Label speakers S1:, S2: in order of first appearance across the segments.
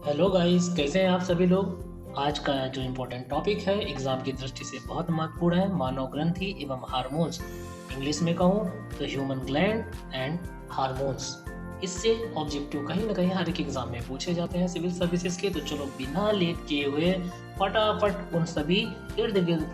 S1: Hello guys, कैसे हैं आप सभी लोग। आज का जो इम्पोर्टेंट टॉपिक है एग्जाम की दृष्टि से बहुत महत्वपूर्ण है, मानव ग्रंथि एवं हार्मोन्स। इंग्लिश में कहूँ तो ह्यूमन ग्लैंड एंड हार्मोन्स। इससे ऑब्जेक्टिव कहीं ना कहीं हर एक एग्जाम में पूछे जाते हैं सिविल सर्विसेज के। तो चलो बिना लेट किए हुए फटाफट उन सभी इर्द गिर्द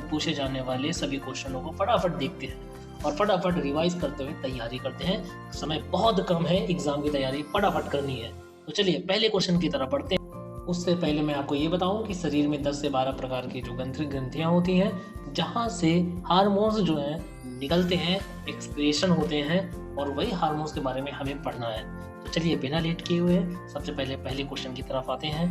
S1: पूछे जाने वाले सभी क्वेश्चनों को फटाफट देखते हैं और फटाफट रिवाइज करते हुए तैयारी करते हैं। समय बहुत कम है, एग्जाम की तैयारी फटाफट करनी है। तो चलिए पहले क्वेश्चन की तरफ बढ़ते हैं। उससे पहले मैं आपको ये बताऊं कि शरीर में 10 से 12 प्रकार की जो ग्रंथियां होती हैं, जहां से हार्मोन्स जो हैं निकलते हैं, एक्सक्रीशन होते हैं, और वही हार्मोन्स के बारे में हमें पढ़ना है। तो चलिए बिना लेट किए हुए सबसे पहले क्वेश्चन की तरफ आते हैं।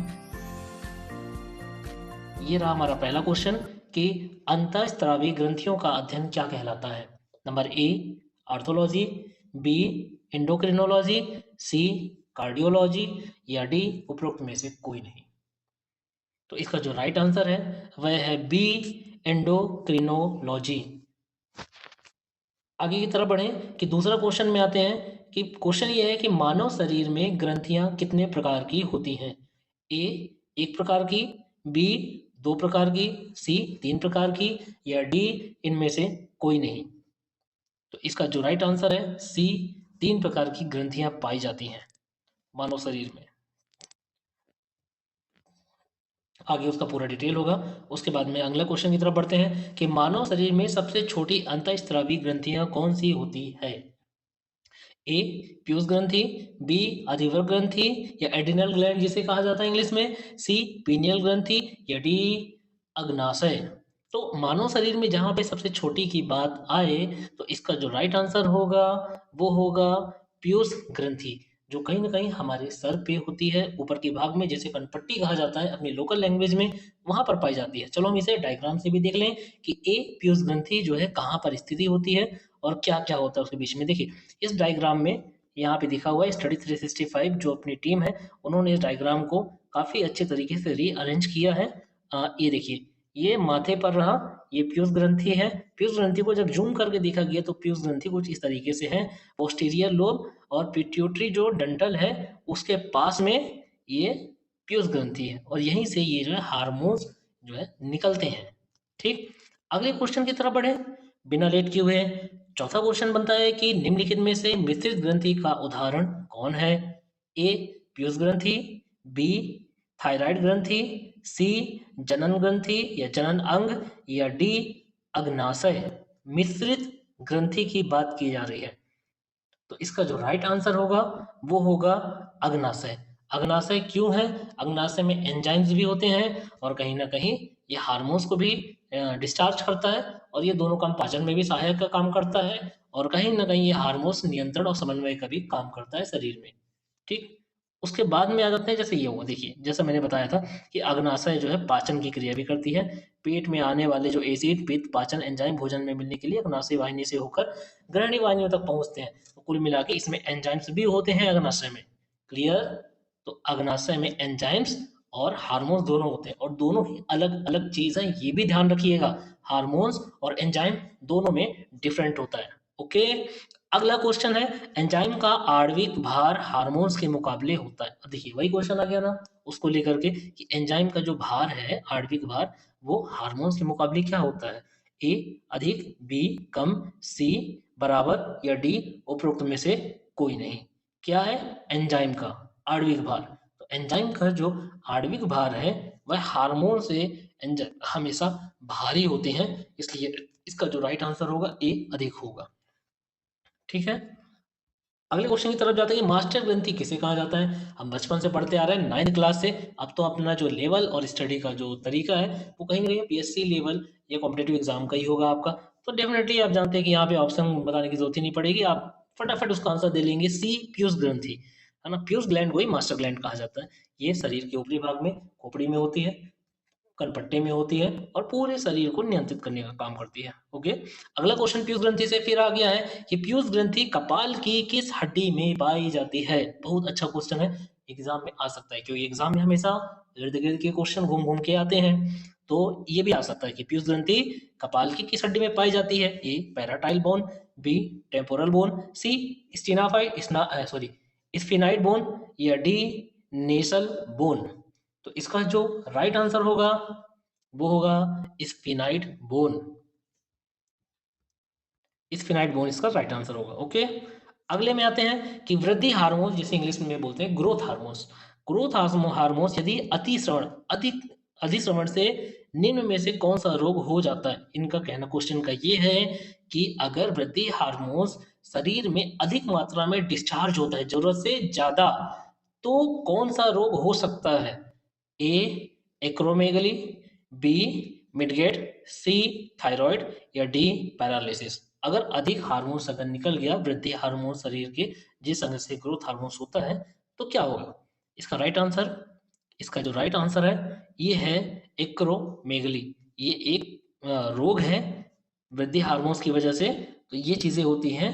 S1: ये रहा हमारा पहला क्वेश्चन कि अंतःस्रावी ग्रंथियों का अध्ययन क्या कहलाता है। Number A orthology, B endocrinology, C cardiology, या डी उपरोक्त में से कोई नहीं। तो इसका जो राइट आंसर है वह है बी एंडोक्रिनोलॉजी। आगे की तरफ बढ़ें कि दूसरा क्वेश्चन में आते हैं कि क्वेश्चन ये है कि मानव शरीर में ग्रंथियां कितने प्रकार की होती हैं। ए एक प्रकार की, बी दो प्रकार की, सी तीन प्रकार की, या डी इनमें से कोई नहीं। तो इसका जो राइट आंसर है सी, तीन प्रकार की ग्रंथियां पाई जाती हैं मानव शरीर में। आगे उसका पूरा डिटेल होगा। उसके बाद में अगला क्वेश्चन की तरफ बढ़ते हैं कि मानव शरीर में सबसे छोटी अंतःस्रावी ग्रंथियां कौन सी होती है। ए पीयूष ग्रंथि, बी अधिवर ग्रंथि या एड्रिनल ग्लैंड जिसे कहा जाता है इंग्लिश में, सी पीनियल ग्रंथि, या डी अग्नाशय। तो मानव शरीर में जहां पे सबसे छोटी की बात आए तो इसका जो राइट आंसर होगा वो होगा पीयूष ग्रंथि, जो कहीं ना कहीं हमारे सर पे होती है, ऊपर के भाग में, जिसे कनपट्टी कहा जाता है अपनी लोकल लैंग्वेज में, वहां पर पाई जाती है। चलो हम इसे डायग्राम से भी देख लें कि ए पीयूष ग्रंथि जो है कहाँ पर स्थिति होती है और क्या क्या होता है उसके बीच में। देखिए इस डायग्राम में यहाँ पे दिखा हुआ है स्टडी 365, जो अपनी टीम है उन्होंने इस डायग्राम को काफी अच्छे तरीके से रीअरेंज किया है। ये देखिए, ये माथे पर रहा, ये पीयूष ग्रंथि है। पीयूष ग्रंथि को जब जूम करके देखा गया तो पीयूष ग्रंथि कुछ इस तरीके से है। पोस्टीरियर लोब और पिट्यूटरी जो डंटल है उसके पास में ये पीयूष ग्रंथि है, और यहीं से ये जो है हार्मोन्स जो है निकलते हैं। ठीक, अगले क्वेश्चन की तरफ बढ़े बिना लेट किए हुए। चौथा क्वेश्चन बनता है कि निम्नलिखित में से मिश्रित ग्रंथि का उदाहरण कौन है। ए पीयूष ग्रंथि, बी थायराइड ग्रंथि, सी जनन ग्रंथि या जनन अंग, या डी अग्नाशय। मिश्रित ग्रंथि की बात की जा रही है तो इसका जो राइट आंसर होगा वो होगा अग्नाशय। अग्नाशय क्यों है? अग्नाशय में एंजाइम्स भी होते हैं और कहीं ना कहीं ये हार्मोन्स को भी डिस्चार्ज करता है, और ये दोनों काम पाचन में भी सहायक का काम करता है, और कहीं ना कहीं ये हार्मोन्स नियंत्रण और समन्वय का भी काम करता है शरीर में। ठीक, उसके बाद में आ जाते हैं, जैसे ये हुआ, देखिए जैसा मैंने बताया था कि अग्नाशय जो है पाचन की क्रिया भी करती है। पेट में आने वाले जो एसिड पित्त पाचन एंजाइम भोजन में मिलने के लिए अग्नाशय वाहिनी से होकर ग्रहणी वाहिनियों तक पहुंचते हैं। तो कुल मिला के इसमें एंजाइम्स भी होते हैं अग्नाशय में। क्लियर? तो अग्नाशय में एंजाइम्स और हार्मोन्स दोनों होते हैं, और दोनों ही अलग अलग चीज है, ये भी ध्यान रखिएगा। हार्मोन्स और एंजाइम दोनों में डिफरेंट होता है। ओके, अगला क्वेश्चन है एंजाइम का आणविक भार हार्मोन्स के मुकाबले होता है। देखिए वही क्वेश्चन आ गया ना उसको लेकर के कि एंजाइम का जो भार है आणविक भार वो हार्मोन्स के मुकाबले क्या होता है। ए अधिक, बी कम, सी बराबर, या डी उपरोक्त में से कोई नहीं। क्या है? एंजाइम का आणविक भार। तो एंजाइम का जो आणविक भार है वह हार्मोन से हमेशा भारी होते हैं, इसलिए इसका जो राइट आंसर होगा ए अधिक होगा। ठीक है, अगले क्वेश्चन की तरफ जाते हैं कि मास्टर ग्रंथि किसे कहा जाता है। हम बचपन से पढ़ते आ रहे हैं 9th क्लास से। अब तो अपना जो लेवल और स्टडी का जो तरीका है वो कहीं ना कहीं पीएससी लेवल या कॉम्पिटेटिव एग्जाम का ही होगा आपका। तो डेफिनेटली आप जानते हैं कि यहाँ पे ऑप्शन बताने की जरूरत ही नहीं पड़ेगी, आप फटाफट उसका आंसर दे लेंगे, सी पीयूष ग्रंथि है ना। पीयूष ग्लैंड को ही मास्टर ग्लैंड कहा जाता है। ये शरीर के ऊपरी भाग में खोपड़ी में होती है, कनपट्टे में होती है, और पूरे शरीर को नियंत्रित करने का काम करती है। ओके, अगला क्वेश्चन पीयूष ग्रंथि से फिर आ गया है कि पीयूष ग्रंथि कपाल की किस हड्डी में पाई जाती है। बहुत अच्छा क्वेश्चन है, एग्जाम में आ सकता है, क्योंकि एग्जाम में हमेशा इर्द गिर्द के क्वेश्चन घूम घूम के आते हैं। तो ये भी आ सकता है कि पीयूष ग्रंथि कपाल की किस हड्डी में पाई जाती है। ए पैराटाइल बोन, बी टेम्पोरल बोन, सी स्टिनाफाइड सॉरी स्फिनाइड बोन, या डी नेसल बोन। तो इसका जो राइट आंसर होगा वो होगा स्फिनाइट बोन। स्फिनाइट बोन इसका राइट आंसर होगा। ओके, अगले में आते हैं कि वृद्धि हार्मोन जिसे इंग्लिश में बोलते हैं ग्रोथ हार्मोन्स। ग्रोथ हार्मोन्स यदि अधिश्रवण से निम्न में से कौन सा रोग हो जाता है, इनका कहना क्वेश्चन का ये है कि अगर वृद्धि हार्मोन्स शरीर में अधिक मात्रा में डिस्चार्ज होता है जरूरत से ज्यादा, तो कौन सा रोग हो सकता है? ए एक्रोमेगली, बी मिडगेट, सी थायराइड या डी पैरालिसिस। अगर अधिक हार्मोन्स अगर निकल गया, वृद्धि हार्मोन शरीर के जिस अंग से ग्रोथ हार्मोन्स होता है, तो क्या होगा? इसका राइट आंसर, इसका जो राइट आंसर है ये है एक्रोमेगली। ये एक रोग है वृद्धि हार्मोन्स की वजह से। तो ये चीजें होती हैं।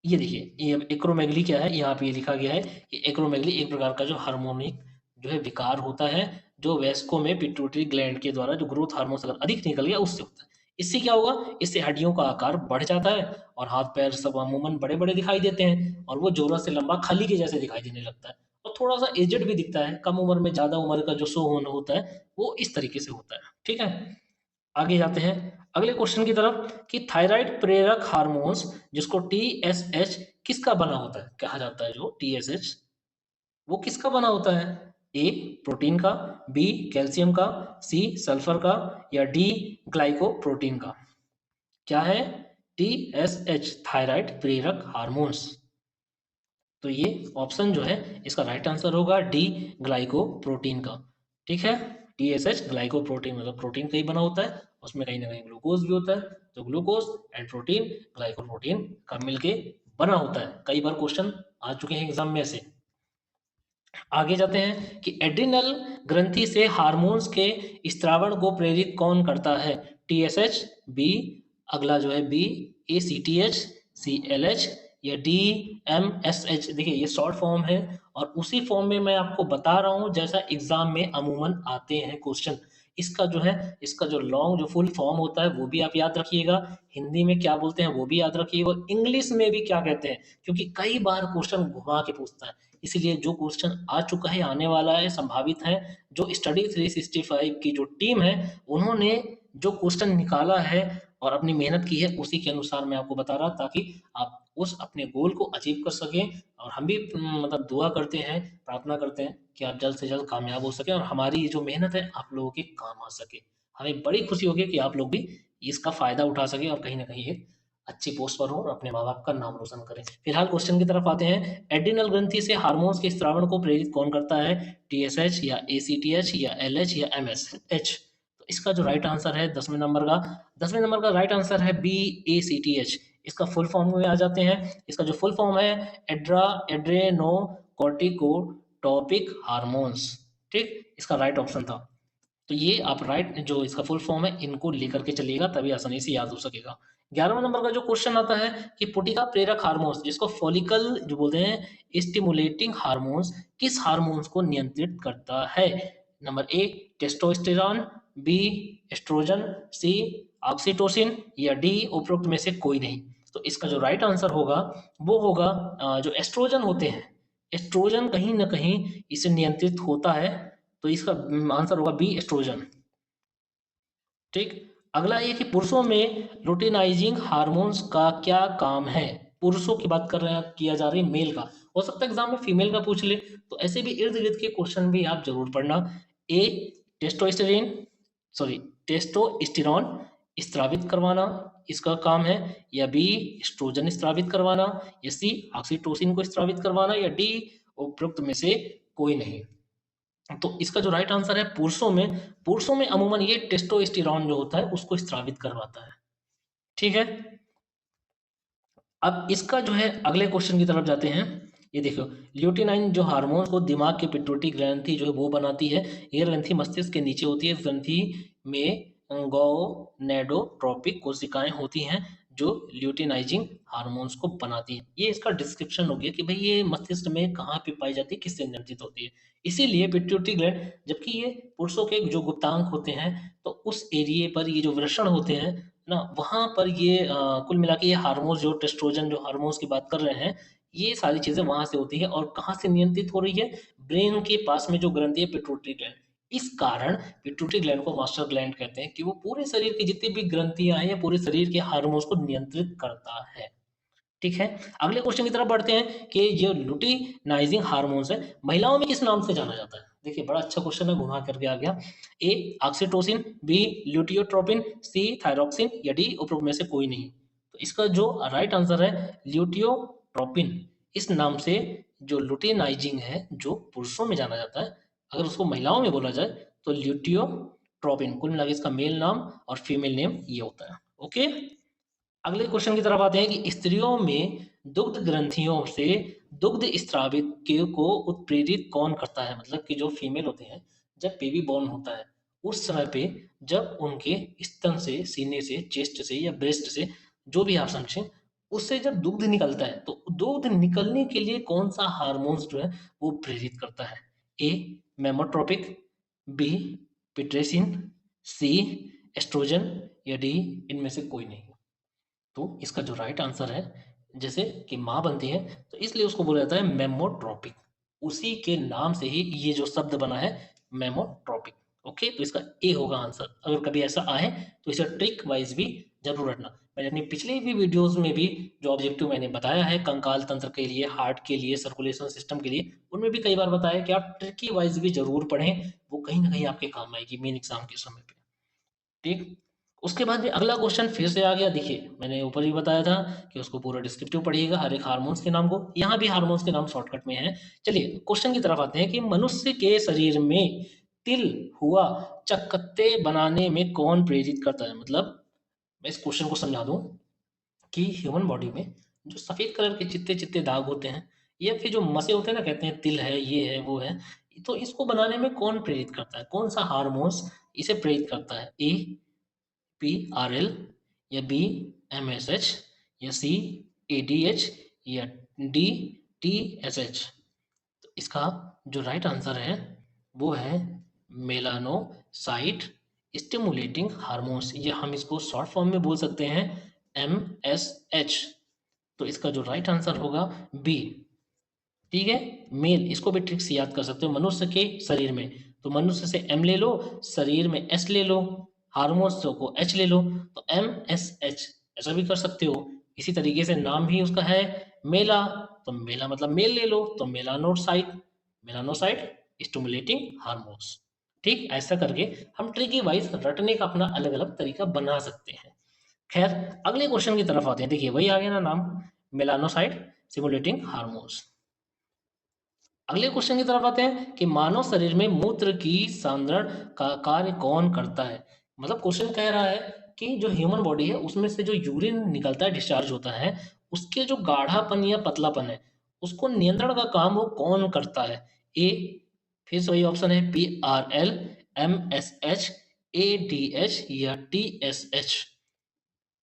S1: ये देखिए, ये एक्रोमेगली क्या है, यहाँ पे ये लिखा गया है कि एक्रोमेगली एक प्रकार का जो हार्मोनिक जो है विकार होता है, जो वयस्कों में पिट्यूटरी ग्लैंड के द्वारा जो ग्रोथ हार्मोन अगर अधिक निकल गया उससे होता है। इससे क्या होगा? इससे हड्डियों का आकार बढ़ जाता है और हाथ पैर सब अमूमन बड़े बड़े दिखाई देते हैं और वो जोरा से लंबा खली के जैसे दिखाई देने लगता है और थोड़ा सा एजेड भी दिखता है। कम उम्र में ज्यादा उम्र का जो शो होना होता है वो इस तरीके से होता है। ठीक है, आगे जाते हैं अगले क्वेश्चन की तरफ कि थायराइड प्रेरक हार्मोन्स जिसको टीएसएच किसका बना होता है, कहा जाता है जो टीएसएच वो किसका बना होता है? ए प्रोटीन का, बी कैल्शियम का, सी सल्फर का या डी ग्लाइकोप्रोटीन का। क्या है? टीएसएच थायराइड प्रेरक हार्मोन्स। तो ये ऑप्शन जो है इसका राइट आंसर होगा डी ग्लाइकोप्रोटीन का। ठीक है, टीएसएच ग्लाइकोप्रोटीन मतलब प्रोटीन का ही बना होता है, उसमें कहीं ना कहीं ग्लूकोज भी होता है, तो ग्लूकोज एंड प्रोटीन ग्लाइकोप्रोटीन का मिलके बना होता है। कई बार क्वेश्चन आ चुके हैं एग्जाम में से। आगे जाते हैं कि एड्रिनल ग्रंथि से हार्मोन्स के स्त्रावण को प्रेरित कौन करता है? टीएसएच, बी अगला जो है बी एसीटीएच, सी एलएच या डी एमएसएच। देखिए ये शॉर्ट फॉर्म है और उसी फॉर्म में मैं आपको बता रहा हूँ जैसा एग्जाम में अमूमन आते हैं क्वेश्चन। इसका जो है इसका जो लॉन्ग जो फुल फॉर्म होता है वो भी आप याद रखिएगा, हिंदी में क्या बोलते हैं वो भी याद रखिएगा और इंग्लिश में भी क्या कहते हैं, क्योंकि कई बार क्वेश्चन घुमा के पूछता है। इसीलिए जो क्वेश्चन आ चुका है, आने वाला है, संभावित है, जो स्टडी 365 की जो टीम है उन्होंने जो क्वेश्चन निकाला है और अपनी मेहनत की है उसी के अनुसार मैं आपको बता रहा, ताकि आप उस अपने गोल को अचीव कर सकें। और हम भी मतलब दुआ करते हैं, प्रार्थना करते हैं कि आप जल्द से जल्द कामयाब हो सकें और हमारी ये जो मेहनत है आप लोगों के काम आ सके। हमें बड़ी खुशी होगी कि आप लोग भी इसका फायदा उठा सके और कहीं ना कहीं एक अच्छी पोस्ट पर हो और अपने माँ बाप का नाम रोशन करें। फिलहाल क्वेश्चन की तरफ आते हैं। एड्रिनल ग्रंथि से हार्मोन्स के स्रावण को प्रेरित कौन करता है? टीएसएच या एसीटीएच या एलएच या एमएसएच। तो इसका जो राइट आंसर है 10वें नंबर का राइट आंसर है बी एसीटीएच। इसका फुल फॉर्म में आ जाते हैं। इसका जो फुल फॉर्म है एड्रेनो कॉर्टिकोटॉपिक हार्मोन्स। ठीक, इसका राइट ऑप्शन था। तो ये आप राइट जो इसका फुल फॉर्म है इनको लेकर के चलिएगा तभी आसानी से याद हो सकेगा। 11वें नंबर का जो क्वेश्चन आता है कि पुटिका प्रेरक हार्मोन्स जिसको फॉलिकल जो बोलते हैं स्टिमुलेटिंग हार्मोन्स किस हार्मोन्स को नियंत्रित करता है? Number A testosterone, B estrogen, C oxytocin या डी उपरोक्त में से कोई नहीं। तो इसका जो राइट आंसर होगा वो होगा जो एस्ट्रोजन होते हैं, एस्ट्रोजन कहीं ना कहीं इसे नियंत्रित होता है। तो इसका आंसर होगा बी एस्ट्रोजन। ठीक, अगला ये कि पुरुषों में लुटेनाइजिंग हार्मोन्स का क्या काम है? पुरुषों की बात कर रहे हैं, किया जा रही है मेल का, हो सकता है एग्जाम में फीमेल का पूछ ले, तो ऐसे भी इर्द गिर्द के क्वेश्चन भी आप जरूर पढ़ना। ए टेस्टोस्टेरिन सॉरी टेस्टोस्टेरॉन स्त्रावित करवाना इसका काम है, या बी एस्ट्रोजन स्त्रावित करवाना, या सी ऑक्सीटोसिन को स्त्रावित करवाना, या डी उपरोक्त में से कोई नहीं। तो इसका जो राइट आंसर है पुरुषों में अमूमन ये टेस्टोस्टेरॉन जो होता है उसको स्रावित करवाता है। ठीक है, अब इसका जो है अगले क्वेश्चन की तरफ जाते हैं। ये देखो, ल्यूटिनाइन जो हार्मोन को दिमाग की पिट्यूटरी ग्रंथि जो है वो बनाती है। ये ग्रंथि मस्तिष्क के नीचे होती है। इस ग्रंथि में गोनेडोट्रोपिक कोशिकाएं होती हैं जो ल्यूटिनाइजिंग हार्मोन्स को बनाती हैं। ये इसका डिस्क्रिप्शन हो गया कि भाई ये मस्तिष्क में कहाँ पे पाई जाती है, किससे नियंत्रित होती है। इसीलिए पिट्यूटरी ग्लैंड, जबकि ये पुरुषों के जो गुप्तांग होते हैं तो उस एरिए पर ये जो वृषण होते हैं ना, वहां पर ये कुल मिला के ये हार्मोन्स जो टेस्ट्रोजन जो हार्मोन्स की बात कर रहे हैं ये सारी चीज़ें वहाँ से होती है और कहाँ से नियंत्रित हो रही है? ब्रेन के पास में जो ग्रंथि है पिट्यूटरी ग्लैंड। इस कारण पिट्यूटरी ग्लैंड को मास्टर ग्लैंड कहते हैं कि वो पूरे शरीर की जितनी भी ग्रंथियाँ हैं या पूरे शरीर के हार्मोन्स को नियंत्रित करता है। ठीक है? अगले क्वेश्चन की तरफ बढ़ते हैं कि जो लुटिनाइजिंग हार्मोन्स है, महिलाओं में किस नाम से जाना जाता है? देखिए बड़ा अच्छा क्वेश्चन है, घुमा करके आ गया। ए ऑक्सीटोसिन, बी ल्यूटियोट्रोपिन, सी थायरॉक्सिन या डी उपरोक्त में से कोई नहीं। तो इसका जो राइट आंसर है ल्यूटियोट्रोपिन। इस नाम से जो लुटिनाइजिंग है, जो पुरुषों में जाना जाता है, अगर उसको महिलाओं में बोला जाए तो ल्यूटियोट्रोपिन। कुल मिला के इसका मेल नाम और फीमेल नेम ये होता है। ओके? अगले क्वेश्चन की तरफ आते हैं कि स्त्रियों में दुग्ध ग्रंथियों से दुग्ध स्रावित के को उत्प्रेरित कौन करता है? मतलब कि जो फीमेल होते हैं, जब बेबी बॉर्न होता है उस समय पे जब उनके स्तन से, सीने से, चेस्ट से या ब्रेस्ट से, जो भी आप समझें, उससे जब दुग्ध निकलता है तो दुग्ध निकलने के लिए कौन सा हार्मोन्स जो है वो प्रेरित करता है? ए मेमोट्रोपिक, बी पिट्रेसिन, सी एस्ट्रोजन या डी इनमें से कोई नहीं। तो इसका जो राइट आंसर है, जैसे कि माँ बनती है तो इसलिए उसको बोला जाता है मेमोट्रोपिक। उसी के नाम से ही ये जो शब्द बना है मेमोट्रोपिक। ओके, तो इसका ए होगा आंसर। अगर कभी ऐसा आए तो इसे ट्रिक वाइज भी जरूर रखना। मैंने अपनी पिछले भी वीडियोस में भी जो ऑब्जेक्टिव मैंने बताया है कंकाल तंत्र के लिए, हार्ट के लिए, सर्कुलेशन सिस्टम के लिए, उनमें भी कई बार बताया कि आप ट्रिकी वाइज भी जरूर पढ़ें, वो कहीं ना कहीं आपके काम आएगी मेन एग्जाम के समय पे। ठीक। उसके बाद में अगला क्वेश्चन फिर से आ गया। देखिए मैंने ऊपर ही बताया था कि उसको पूरा डिस्क्रिप्टिव पढ़िएगा हर एक हार्मोन्स के नाम को। यहाँ भी हार्मोन्स के नाम शॉर्टकट में है। चलिए क्वेश्चन की तरफ आते हैं कि मनुष्य के शरीर में तिल हुआ चकत्ते बनाने में कौन प्रेरित करता है? मतलब मैं इस क्वेश्चन को समझा दूं कि ह्यूमन बॉडी में जो सफेद कलर के चित्ते चित्ते दाग होते हैं या फिर जो मसे होते हैं ना, कहते हैं तिल है, ये है, वो है, तो इसको बनाने में कौन प्रेरित करता है? कौन सा हार्मोन्स इसे प्रेरित करता है? ए पी आर एल या बी एम एस एच या सी ए डी एच या डी टी एस एच। तो इसका जो राइट आंसर है वो है मेलानोसाइट स्टिमुलेटिंग हार्मोन्स, या हम इसको शॉर्ट फॉर्म में बोल सकते हैं एम एस एच। तो इसका जो राइट आंसर होगा बी। ठीक है, मेल, इसको भी ट्रिक से याद कर सकते हो। मनुष्य के शरीर में, तो मनुष्य से एम ले लो, शरीर में एस ले लो, हार्मोन्स को एच ले लो, तो एम एस एच ऐसा भी कर सकते हो। इसी तरीके से नाम भी उसका है मेला, तो मेला मतलब मेल ले लो, तो मेलानोसाइट, मेलानोसाइट स्टिमुलेटिंग हार्मोन्स। ठीक, ऐसा करके हम ट्रिकी वाइज रटने का अपना अलग अलग तरीका बना सकते हैं। खैर, अगले क्वेश्चन की तरफ आते हैं। देखिए वही आ गया ना नाम, मेलानोसाइट स्टिमुलेटिंग हार्मोन्स। अगले क्वेश्चन की तरफ आते हैं कि मानव शरीर में मूत्र की सांद्रण का कार्य कौन करता है? मतलब क्वेश्चन कह रहा है कि जो ह्यूमन बॉडी है उसमें से जो यूरिन निकलता है, डिस्चार्ज होता है, उसके जो गाढ़ापन या पतलापन है उसको नियंत्रण का काम वो कौन करता है? ए, फिर से वही ऑप्शन है, P R L, M S H, A D H या टी एस एच।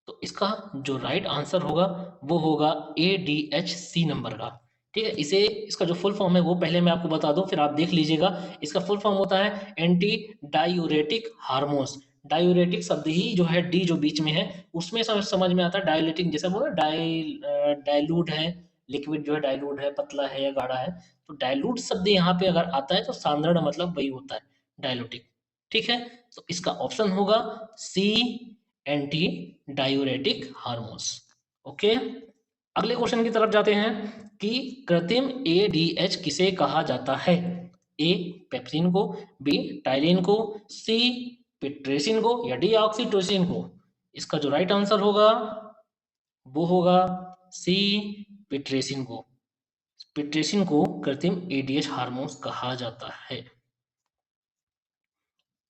S1: तो इसका जो राइट आंसर होगा वो होगा A D H C number का। ठीक है, इसे, इसका जो फुल फॉर्म है वो पहले मैं आपको बता दूं फिर आप देख लीजिएगा। इसका फुल फॉर्म होता है एंटी डायूरेटिक हार्मोन्स। डायूरेटिक शब्द ही जो है डी जो बीच में है उसमें समझ में आता है। डायलिटिक जैसे बोला, डाइल्यूट है, लिक्विड जो है डाइल्यूट है, पतला है या गाढ़ा है, तो डाइल्यूट शब्द यहाँ पे अगर आता है तो सांद्रण मतलब वही होता है, डायलूटिक। ठीक है, तो इसका ऑप्शन होगा सी, एंटी डायूरेटिक हार्मोन्स। ओके, अगले क्वेश्चन की तरफ जाते हैं कि कृत्रिम एडीएच किसे कहा जाता है? ए पेप्सिन को, बी टाइलिन को, सी पिट्रेसिन को या डी ऑक्सीटोसिन को। इसका जो राइट आंसर होगा वो होगा सी पिट्रेसिन को। पिट्रेसिन को कृत्रिम एडीएच हार्मोन्स कहा जाता है।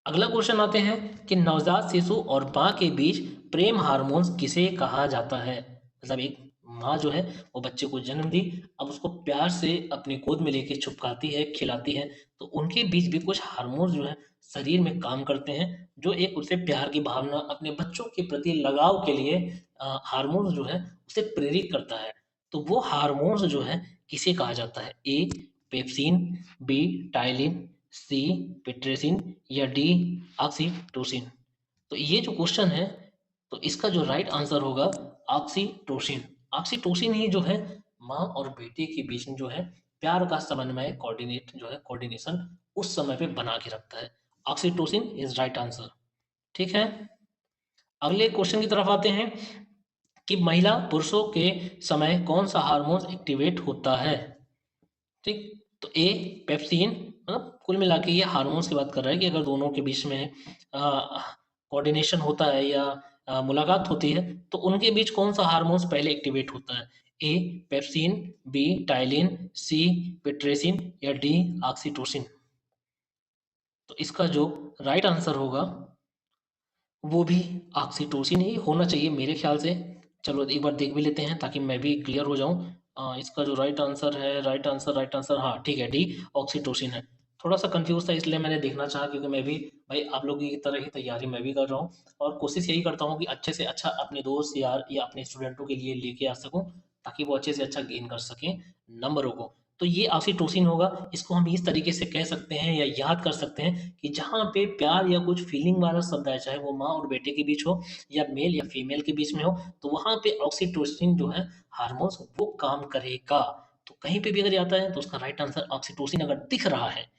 S1: अगला क्वेश्चन आते हैं कि नवजात शिशु और माँ के बीच प्रेम हार्मोन्स किसे कहा जाता है? मतलब एक माँ जो है वो बच्चे को जन्म दी, अब उसको प्यार से अपनी गोद में लेके चुपकाती है, खिलाती है, तो उनके बीच भी कुछ हार्मोन्स जो है शरीर में काम करते हैं, जो एक उसे प्यार की भावना, अपने बच्चों के प्रति लगाव के लिए हार्मोन्स जो है उसे प्रेरित करता है। तो वो हार्मोन्स जो है किसे कहा जाता है? ए पेप्सिन, बी टाइलिन, सी पिट्रेसिन या डी ऑक्सीटोसिन। तो ये जो क्वेश्चन है तो इसका जो राइट आंसर होगा ऑक्सीटोसिन। ऑक्सीटोसिन ही जो है माँ और बेटे के बीच में जो है प्यार का समन्वय कोऑर्डिनेशन उस समय पे बना के रखता है। Oxytocin is right answer. ठीक है, अगले क्वेश्चन की तरफ आते हैं कि महिला पुरुषों के समय कौन सा हार्मोन एक्टिवेट होता है। ठीक, तो ए पेप्सिन, मतलब कुल मिला के ये हार्मोन्स की बात कर रहा है कि अगर दोनों के बीच में कोऑर्डिनेशन होता है या मुलाकात होती है तो उनके बीच कौन सा हार्मोन्स पहले एक्टिवेट होता है। ए पेप्सिन, बी टाइलिन, सी पिट्रेसिन या डी ऑक्सीटोसिन। तो इसका जो राइट आंसर होगा वो भी ऑक्सीटोसिन ही होना चाहिए मेरे ख्याल से। चलो एक बार देख भी लेते हैं ताकि मैं भी क्लियर हो जाऊं। इसका जो राइट आंसर हाँ ठीक है, डी ऑक्सीटोसिन है। थोड़ा सा कंफ्यूज था इसलिए मैंने देखना चाहा, क्योंकि मैं भी भाई आप लोगों की तरह ही तैयारी मैं भी कर रहा हूँ और कोशिश यही करता हूँ कि अच्छे से अच्छा अपने दोस्त यार या अपने स्टूडेंटों के लिए लेके आ सकूँ ताकि वो अच्छे से अच्छा गेन कर सकें नंबरों को। तो ये ऑक्सीटोसिन होगा। इसको हम इस तरीके से कह सकते हैं या याद कर सकते हैं कि जहाँ पे प्यार या कुछ फीलिंग वाला शब्द है, चाहे वो माँ और बेटे के बीच हो या मेल या फीमेल के बीच में हो, तो वहाँ पे ऑक्सीटोसिन जो है हार्मोन्स वो काम करेगा। तो कहीं पे भी अगर आता है तो उसका राइट आंसर ऑक्सीटोसिन अगर दिख रहा है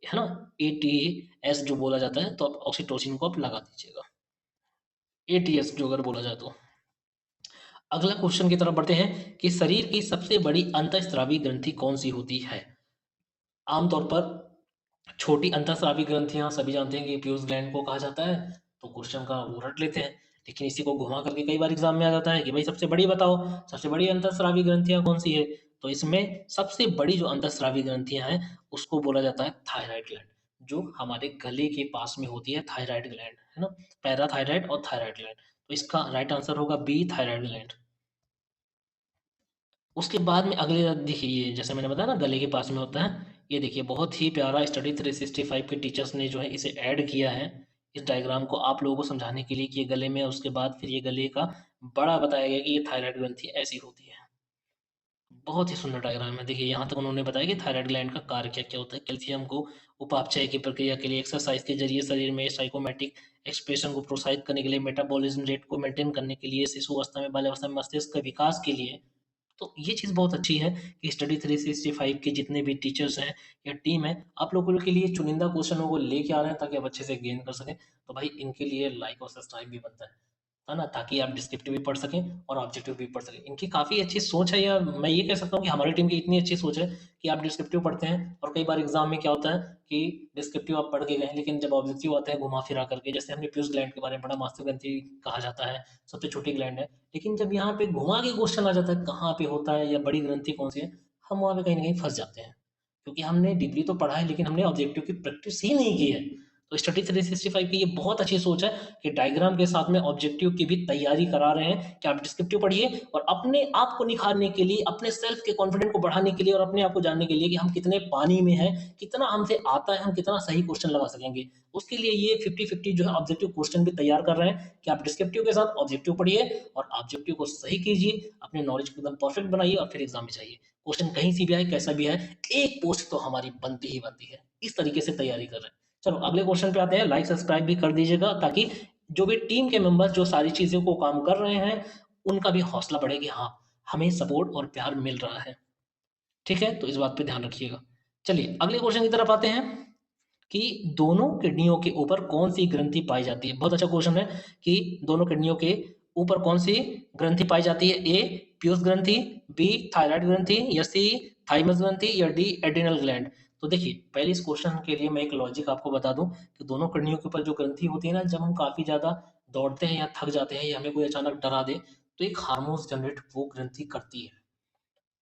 S1: ना, एटीएस जो बोला जाता है, तो आप ऑक्सीटोसिन को आप लगा दीजिएगा, एटीएस जो अगर बोला जाए तो। अगला क्वेश्चन की तरफ बढ़ते हैं कि शरीर की सबसे बड़ी अंतःस्रावी ग्रंथि कौन सी होती है। आमतौर पर छोटी अंतःस्रावी ग्रंथियां सभी जानते हैं कि पीयूष ग्लैंड को कहा जाता है, तो क्वेश्चन का वो रट लेते हैं। लेकिन इसी को घुमा करके कई बार एग्जाम में आ जाता है कि भाई सबसे बड़ी बताओ, सबसे बड़ी अंतःस्रावी ग्रंथियां कौन सी है। तो इसमें सबसे बड़ी जो अंतःस्रावी ग्रंथियां हैं उसको बोला जाता है थायराइड ग्लैंड, जो हमारे गले के पास में होती है थायराइड ग्लैंड, है ना, पैराथायराइड और थायराइड ग्लैंड। तो इसका राइट आंसर होगा बी थायराइड ग्लैंड। उसके बाद में अगले देखिए, ये जैसे मैंने बताया ना गले के पास में होता है, ये देखिए बहुत ही प्यारा स्टडी 365 के टीचर्स ने जो है इसे ऐड किया है इस डायग्राम को आप लोगों को समझाने के लिए कि ये गले में है, उसके बाद फिर ये गले का बड़ा बताया गया कि ये थायराइड ग्रंथि ऐसी होती है। बहुत ही सुंदर डायग्राम है। देखिए यहाँ तक उन्होंने बताया कि थायराइड ग्लैंड का कार्य क्या क्या होता है। कैल्शियम को उपापचय की प्रक्रिया के लिए, एक्सरसाइज के जरिए शरीर में साइकोमेटिक एक्सप्रेशन को प्रोत्साहित करने के लिए, मेटाबॉलिज्म रेट को मेंटेन करने के लिए, शिशु अवस्था में बाल्यावस्था में मस्तिष्क के विकास के लिए। तो ये चीज़ बहुत अच्छी है कि स्टडी 365 के जितने भी टीचर्स हैं या टीम है, आप लोगों के लिए चुनिंदा क्वेश्चनों को लेके आ रहे हैं ताकि आप अच्छे से गेन कर सकें। तो भाई इनके लिए लाइक और सब्सक्राइब भी बनता है ना, ताकि आप डिस्क्रिप्टिव भी पढ़ सकें और ऑब्जेक्टिव भी पढ़ सकें। इनकी काफ़ी अच्छी सोच है, या मैं ये कह सकता हूँ कि हमारी टीम की इतनी अच्छी सोच है कि आप डिस्क्रिप्टिव पढ़ते हैं और कई बार एग्जाम में क्या होता है कि डिस्क्रिप्टिव आप पढ़ के गए लेकिन जब ऑब्जेक्टिव आता है घुमा फिरा करके, जैसे हमने पीयूष ग्लैंड के बारे में पढ़ा, मास्टर ग्रंथि कहा जाता है, सबसे छोटी ग्लैंड है, लेकिन जब यहाँ पे घुमा के क्वेश्चन आ जाता है कहाँ पे होता है या बड़ी ग्रंथि कौन सी है, हम वहाँ पे कहीं ना कहीं फंस जाते हैं, क्योंकि हमने डिग्री तो पढ़ा है लेकिन हमने ऑब्जेक्टिव की प्रैक्टिस ही नहीं की है। तो स्टडी 365 की ये बहुत अच्छी सोच है कि डायग्राम के साथ में ऑब्जेक्टिव की भी तैयारी करा रहे हैं कि आप डिस्क्रिप्टिव पढ़िए और अपने आप को निखारने के लिए, अपने सेल्फ के कॉन्फिडेंट को बढ़ाने के लिए और अपने आप को जानने के लिए कि हम कितने पानी में हैं, कितना हमसे आता है, हम कितना सही क्वेश्चन लगा सकेंगे, उसके लिए ये 50-50 जो है ऑब्जेक्टिव क्वेश्चन भी तैयार कर रहे हैं कि आप डिस्क्रिप्टिव के साथ ऑब्जेक्टिव पढ़िए और ऑब्जेक्टिव को सही कीजिए, अपने नॉलेज को एकदम परफेक्ट बनाइए और फिर एग्जाम में जाइए। क्वेश्चन कहीं से भी आए कैसा भी है, एक पोस्ट तो हमारी बनती ही बनती है। इस तरीके से तैयारी कर रहे हैं। चलो अगले क्वेश्चन पे आते हैं। लाइक सब्सक्राइब भी कर दीजिएगा ताकि जो भी टीम के मेंबर्स जो सारी चीज़ों को काम कर रहे हैं उनका भी हौसला बढ़े कि हाँ हमें सपोर्ट और प्यार मिल रहा है। ठीक है, तो इस बात पे ध्यान रखिएगा। चलिए अगले क्वेश्चन की तरफ आते हैं कि दोनों किडनियों के ऊपर कौन सी ग्रंथि पाई जाती है। बहुत अच्छा क्वेश्चन है कि दोनों किडनियों के ऊपर कौन सी ग्रंथि पाई जाती है। ए पीयूष ग्रंथि, बी थायराइड ग्रंथि या सी थाइमस ग्रंथि या डी एड्रिनल ग्लैंड। तो देखिए पहले इस क्वेश्चन के लिए मैं एक लॉजिक आपको बता दूं कि दोनों किडनियों के ऊपर जो ग्रंथि होती है ना, जब हम काफी ज्यादा दौड़ते हैं या थक जाते हैं या हमें कोई अचानक डरा दे तो एक हार्मोन्स जनरेट वो ग्रंथि करती है,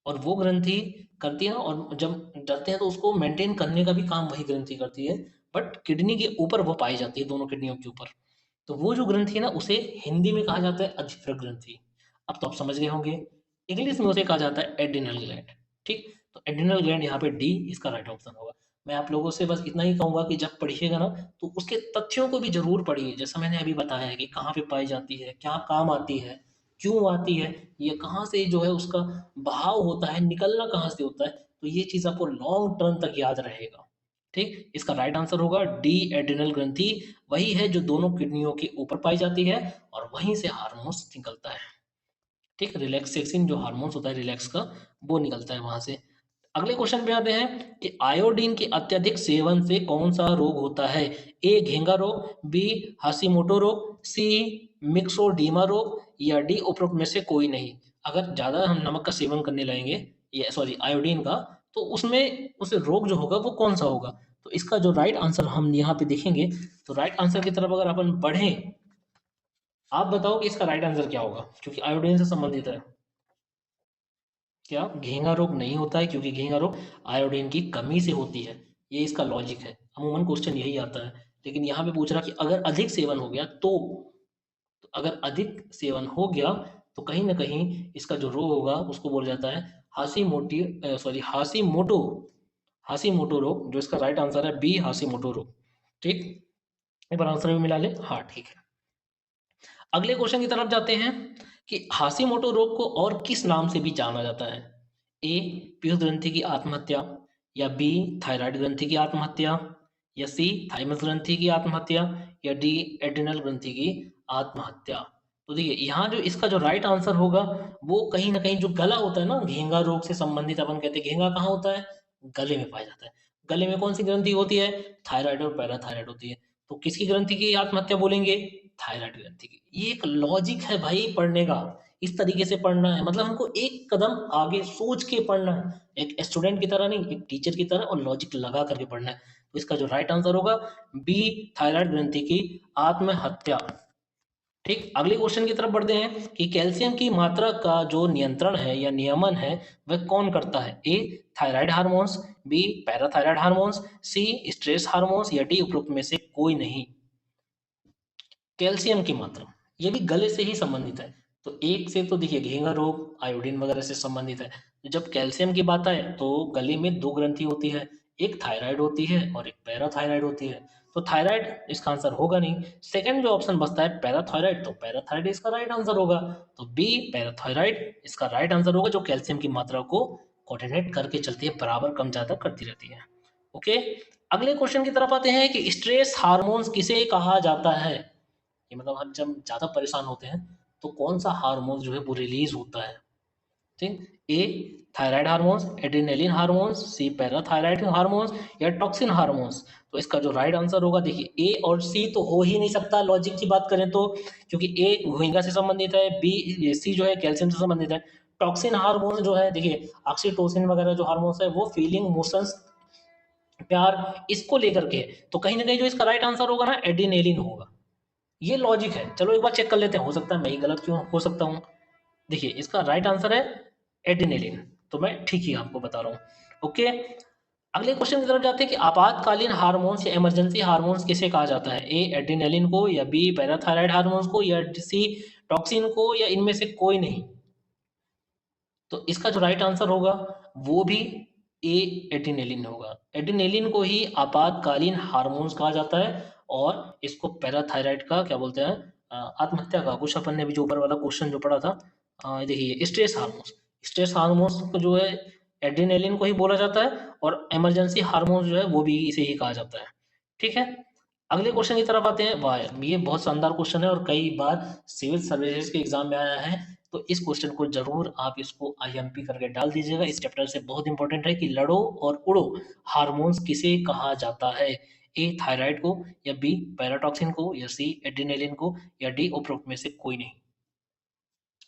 S1: और वो ग्रंथि करती है ना, और जब डरते हैं तो उसको मेंटेन करने का भी काम वही ग्रंथि करती है। बट किडनी के ऊपर वो पाई जाती है, दोनों किडनियों के ऊपर। तो वो जो ग्रंथि है ना उसे हिंदी में कहा जाता है अधिफृत ग्रंथि। अब तो आप समझ गए होंगे। इंग्लिश में उसे कहा जाता है एड्रिनल ग्लैंड। ठीक, तो एड्रिनल ग्लैंड यहाँ पे डी इसका राइट ऑप्शन होगा। मैं आप लोगों से बस इतना ही कहूंगा कि जब पढ़िएगा ना तो उसके तथ्यों को भी जरूर पढ़िए, जैसा मैंने अभी बताया है कि कहाँ पे पाई जाती है, क्या काम आती है, क्यों आती है, ये कहाँ से जो है उसका बहाव होता है, निकलना कहाँ से होता है। तो ये चीज आपको लॉन्ग टर्म तक याद रहेगा। ठीक, इसका राइट आंसर होगा डी एड्रिनल ग्रंथि। वही है जो दोनों किडनियों के ऊपर पाई जाती है और वहीं से हार्मोन्स निकलता है। ठीक, रिलैक्सेशन जो हार्मोन्स होता है रिलैक्स का, वो निकलता है वहां से। अगले क्वेश्चन पे आते हैं कि आयोडीन के अत्यधिक सेवन से कौन सा रोग होता है? ए घेंगा रोग, बी हाशीमोटो रोग, सी मिक्सोडीमा रोग, या डी उपरोक्त में से कोई नहीं। अगर ज्यादा हम नमक का सेवन करने लगेंगे, ये सॉरी आयोडीन का, तो उसमें उसे रोग जो होगा वो कौन सा होगा? तो इसका जो राइट आंसर हम यहाँ पे देखेंगे, तो राइट आंसर की तरफ अगर अपन बढ़ें, आप बताओ कि इसका राइट आंसर क्या होगा, क्योंकि आयोडीन से संबंधित है। क्या घेंगा रोग नहीं होता है, क्योंकि घेंगा रोग आयोडीन की कमी से होती है। ये इसका लॉजिक है, अमूमन क्वेश्चन यही आता है। लेकिन यहाँ पे पूछ रहा कि अगर अधिक सेवन हो गया तो अगर अधिक सेवन हो गया तो कहीं ना कहीं इसका जो रोग होगा उसको बोला जाता है हाशी मोटो रोग, जो इसका राइट आंसर है बी हाशी रोग। ठीक, एक बार आंसर भी मिला ले, हाँ ठीक है। अगले क्वेश्चन की तरफ जाते हैं कि हाशीमोटो रोग को और किस नाम से भी जाना जाता है? ए पीयूष ग्रंथि की आत्महत्या, या बी थायराइड ग्रंथि की आत्महत्या, या सी थाइमस ग्रंथि की आत्महत्या, या डी एड्रिनल ग्रंथि की आत्महत्या। तो देखिए यहाँ जो इसका जो राइट आंसर होगा वो कहीं ना कहीं जो गला होता है ना, घेंगा रोग से संबंधित अपन कहते हैं घेंगा कहाँ होता है? गले में पाया जाता है। गले में कौन सी ग्रंथि होती है? थायराइड और पैराथायराइड होती है। तो किसकी ग्रंथि की आत्महत्या बोलेंगे? थायराइड ग्रंथि की। ये एक लॉजिक है भाई पढ़ने का, इस तरीके से पढ़ना है, मतलब हमको एक कदम आगे सोच के पढ़ना है, एक स्टूडेंट की तरह नहीं, एक टीचर की तरह, और लॉजिक लगा करके पढ़ना है। तो इसका जो राइट आंसर होगा बी थायराइड ग्रंथि की आत्महत्या। ठीक, अगले क्वेश्चन की तरफ बढ़ते हैं कि कैल्शियम की मात्रा का जो नियंत्रण है या नियमन है वह कौन करता है? A thyroid hormones, B parathyroid hormones, C stress hormones, या डी उपरोक्त में से कोई नहीं। कैल्शियम की मात्रा, ये भी गले से ही संबंधित है। तो एक से तो देखिए घेंगा रोग आयोडीन वगैरह से संबंधित है। जब कैल्शियम की बात आए तो गले में दो ग्रंथि होती है, एक थायराइड होती है और एक पैराथायराइड होती है। तो थायराइड इसका आंसर होगा नहीं। सेकंड जो ऑप्शन बचता है पैराथायराइड, तो पैराथायराइड इसका राइट आंसर होगा। तो बी पैराथायराइड इसका राइट आंसर होगा, जो कैल्शियम की मात्रा को कोऑर्डिनेट करके चलती है, बराबर कम ज्यादा करती रहती है। ओके, अगले क्वेश्चन की तरफ आते हैं कि स्ट्रेस हार्मोन्स किसे कहा जाता है? कि मतलब हम जब ज़्यादा परेशान होते हैं तो कौन सा हार्मोन जो है वो रिलीज होता है? ठीक, ए थायराइड हार्मोन्स, एड्रिनलिन हार्मोन्स, सी पैराथायराइड हार्मोन्स, या टॉक्सिन हार्मोन्स। तो इसका जो राइट आंसर होगा, देखिए ए और सी तो हो ही नहीं सकता लॉजिक की बात करें तो, क्योंकि ए घोइंगा से संबंधित है, बी सी जो है कैल्शियम से संबंधित है। टॉक्सिन हार्मोन जो है देखिए ऑक्सीटोसिन वगैरह जो हार्मोन्स है वो फीलिंग मोशंस प्यार इसको लेकर के है। तो कहीं ना कहीं जो इसका राइट आंसर होगा ना एड्रिनलिन होगा। ये लॉजिक है, चलो एक बार चेक कर लेते हैं, हो सकता है मैं ही गलत क्यों हो सकता हूँ। देखिए इसका राइट आंसर है एड्रिनलिन, तो मैं ठीक ही आपको बता रहा हूँ। ओके, अगले क्वेश्चन की तरफ जाते हैं कि आपातकालीन हार्मोन्स या इमरजेंसी हार्मोन्स किसे कहा जाता है? ए एड्रिनलिन को, या बी पैराथायराइड हार्मोन्स को, या सी टॉक्सिन को, या इनमें से कोई नहीं। तो इसका जो राइट आंसर होगा वो भी ए एड्रिनलिन होगा। एड्रिनलिन को ही आपातकालीन हार्मोन्स कहा जाता है, और इसको पैराथायराइड का क्या बोलते हैं, आत्महत्या का, कुछ अपन ने भी जो ऊपर वाला क्वेश्चन जो पढ़ा था, देखिए स्ट्रेस हार्मोन्स को जो है एड्रिनलिन को ही बोला जाता है, और इमरजेंसी हार्मोन्स जो है वो भी इसे ही कहा जाता है। ठीक है, अगले क्वेश्चन की तरफ आते हैं। वाह, ये बहुत शानदार क्वेश्चन है और कई बार सिविल सर्विसेज के एग्जाम में आया है। तो इस क्वेश्चन को जरूर आप इसको आईएमपी करके डाल दीजिएगा, इस चैप्टर से बहुत इंपॉर्टेंट है कि लड़ो और उड़ो हार्मोन्स किसे कहा जाता है? ए थायराइड को, या बी पैराटॉक्सिन को, या सी एड्रिनलिन को, या डी उपरोक्त में से कोई नहीं।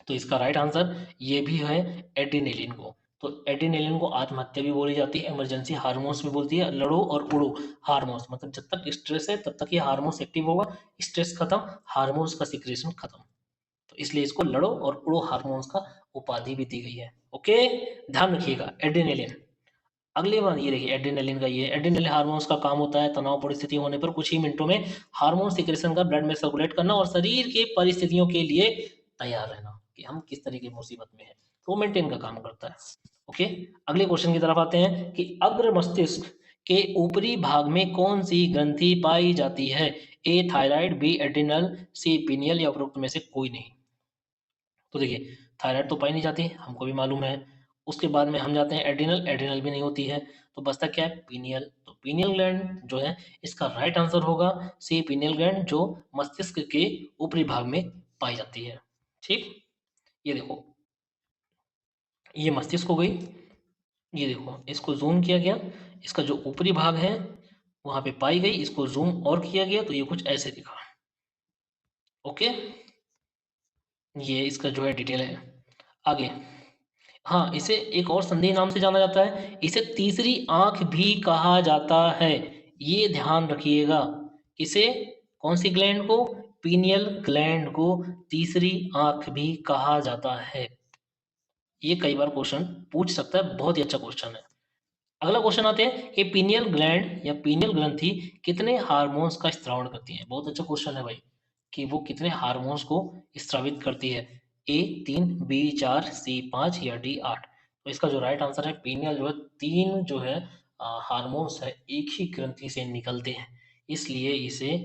S1: तो इसका राइट आंसर ये भी है एड्रिनलिन को। तो एड्रिनलिन को आत्महत्या भी बोली जाती है, इमरजेंसी हार्मोन्स भी बोलती है, लड़ो और उड़ो हार्मोन्स, मतलब जब तक स्ट्रेस है तब तक ये हार्मोन्स एक्टिव होगा, स्ट्रेस खत्म, हार्मोन्स का सिक्रेशन खत्म। तो इसलिए इसको लड़ो और उड़ो हार्मोन्स का उपाधि भी दी गई है। ओके, ध्यान रखिएगा एड्रिनलिन। अगली बात ये देखिए एड्रिनलिन का, ये एड्रिनलिन हार्मोन्स का काम होता है तनाव परिस्थिति होने पर कुछ ही मिनटों में हार्मोन सिक्रेशन का ब्लड में सर्कुलेट करना और शरीर के परिस्थितियों के लिए तैयार रहना कि हम किस तरह की मुसीबत में है, तो मेंटेन का काम करता है। ओके, अगले क्वेश्चन की तरफ आते हैं कि अग्र मस्तिष्क के ऊपरी भाग में कौन सी ग्रंथि पाई जाती है? A thyroid, B adrenal, C pineal, या उपरोक्त में से कोई नहीं। तो देखिए थायराइड तो पाई नहीं जाती, हमको भी मालूम है। उसके बाद में हम जाते हैं एड्रिनल, एड्रिनल भी नहीं होती है। तो बचता क्या है? पीनियल। तो पीनियल ग्लैंड जो है इसका राइट आंसर होगा सी पीनियल ग्लैंड, जो मस्तिष्क के ऊपरी भाग में पाई जाती है। ठीक, ये देखो ये मस्तिष्क हो गई। ये देखो, इसको जूम किया गया, इसका जो ऊपरी भाग है वहाँ पे पाई गई, इसको जूम और किया गया तो ये कुछ ऐसे दिखा। ओके, ये इसका जो है डिटेल है। आगे, हाँ, इसे एक और संधि नाम से जाना जाता है, इसे तीसरी आंख भी कहा जाता है। ये ध्यान रखिएगा, इसे, कौन सी ग्लैंड को, पीनियल ग्लैंड को तीसरी आंख भी कहा जाता है। ये कई बार क्वेश्चन पूछ सकता है, बहुत ही अच्छा क्वेश्चन है। अगला क्वेश्चन आते हैं कि पीनियल ग्लैंड या पीनियल ग्रंथि कितने हार्मोन्स का स्त्रावण करती है। बहुत अच्छा क्वेश्चन है भाई, कि वो कितने हार्मोन्स को स्रावित करती है। ए 3, बी 4, सी 5 या डी 8। तो इसका जो राइट आंसर है, पीनियल जो है 3 जो है हार्मोन्स है एक ही ग्रंथि से निकलते हैं, इसलिए इसे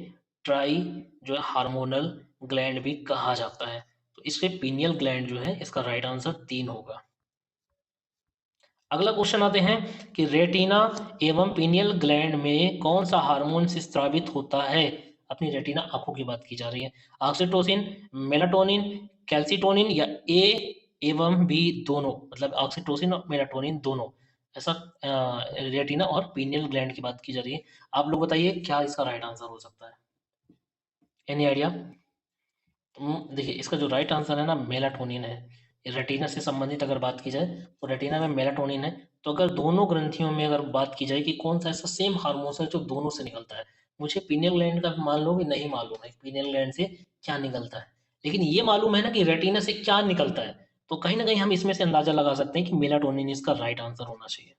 S1: ट्राई जो है हार्मोनल ग्लैंड भी कहा जाता है। तो इसके पीनियल ग्लैंड जो है इसका राइट आंसर 3 होगा। अगला क्वेश्चन आते हैं कि रेटिना एवं पीनियल ग्लैंड में कौन सा हार्मोन से स्रावित होता है। अपनी रेटिना आंखों की बात की जा रही है। ऑक्सीटोसिन, मेलाटोनिन, कैल्सिटोनिन या ए एवं बी दोनों, मतलब ऑक्सीटोसिन और मेलाटोनिन दोनों, ऐसा रेटिना और पीनियल ग्लैंड की बात की जा रही है। आप लोग बताइए क्या इसका राइट आंसर हो सकता है। Any idea? देखिए, इसका जो राइट आंसर है ना, मेलाटोनिन है। रेटिना से संबंधित अगर बात की जाए तो रेटिना में मेलाटोनिन है। तो अगर दोनों ग्रंथियों में अगर बात की जाए कि कौन सा ऐसा सेम हार्मोन है जो दोनों से निकलता है, मुझे पीनियल ग्लैंड का मान लो कि नहीं मालूम है पीनियल ग्लैंड से क्या निकलता है, लेकिन ये मालूम है ना कि रेटिना से क्या निकलता है। तो कहीं ना कहीं हम इसमें से अंदाजा लगा सकते हैं कि मेलाटोनिन इसका राइट आंसर होना चाहिए।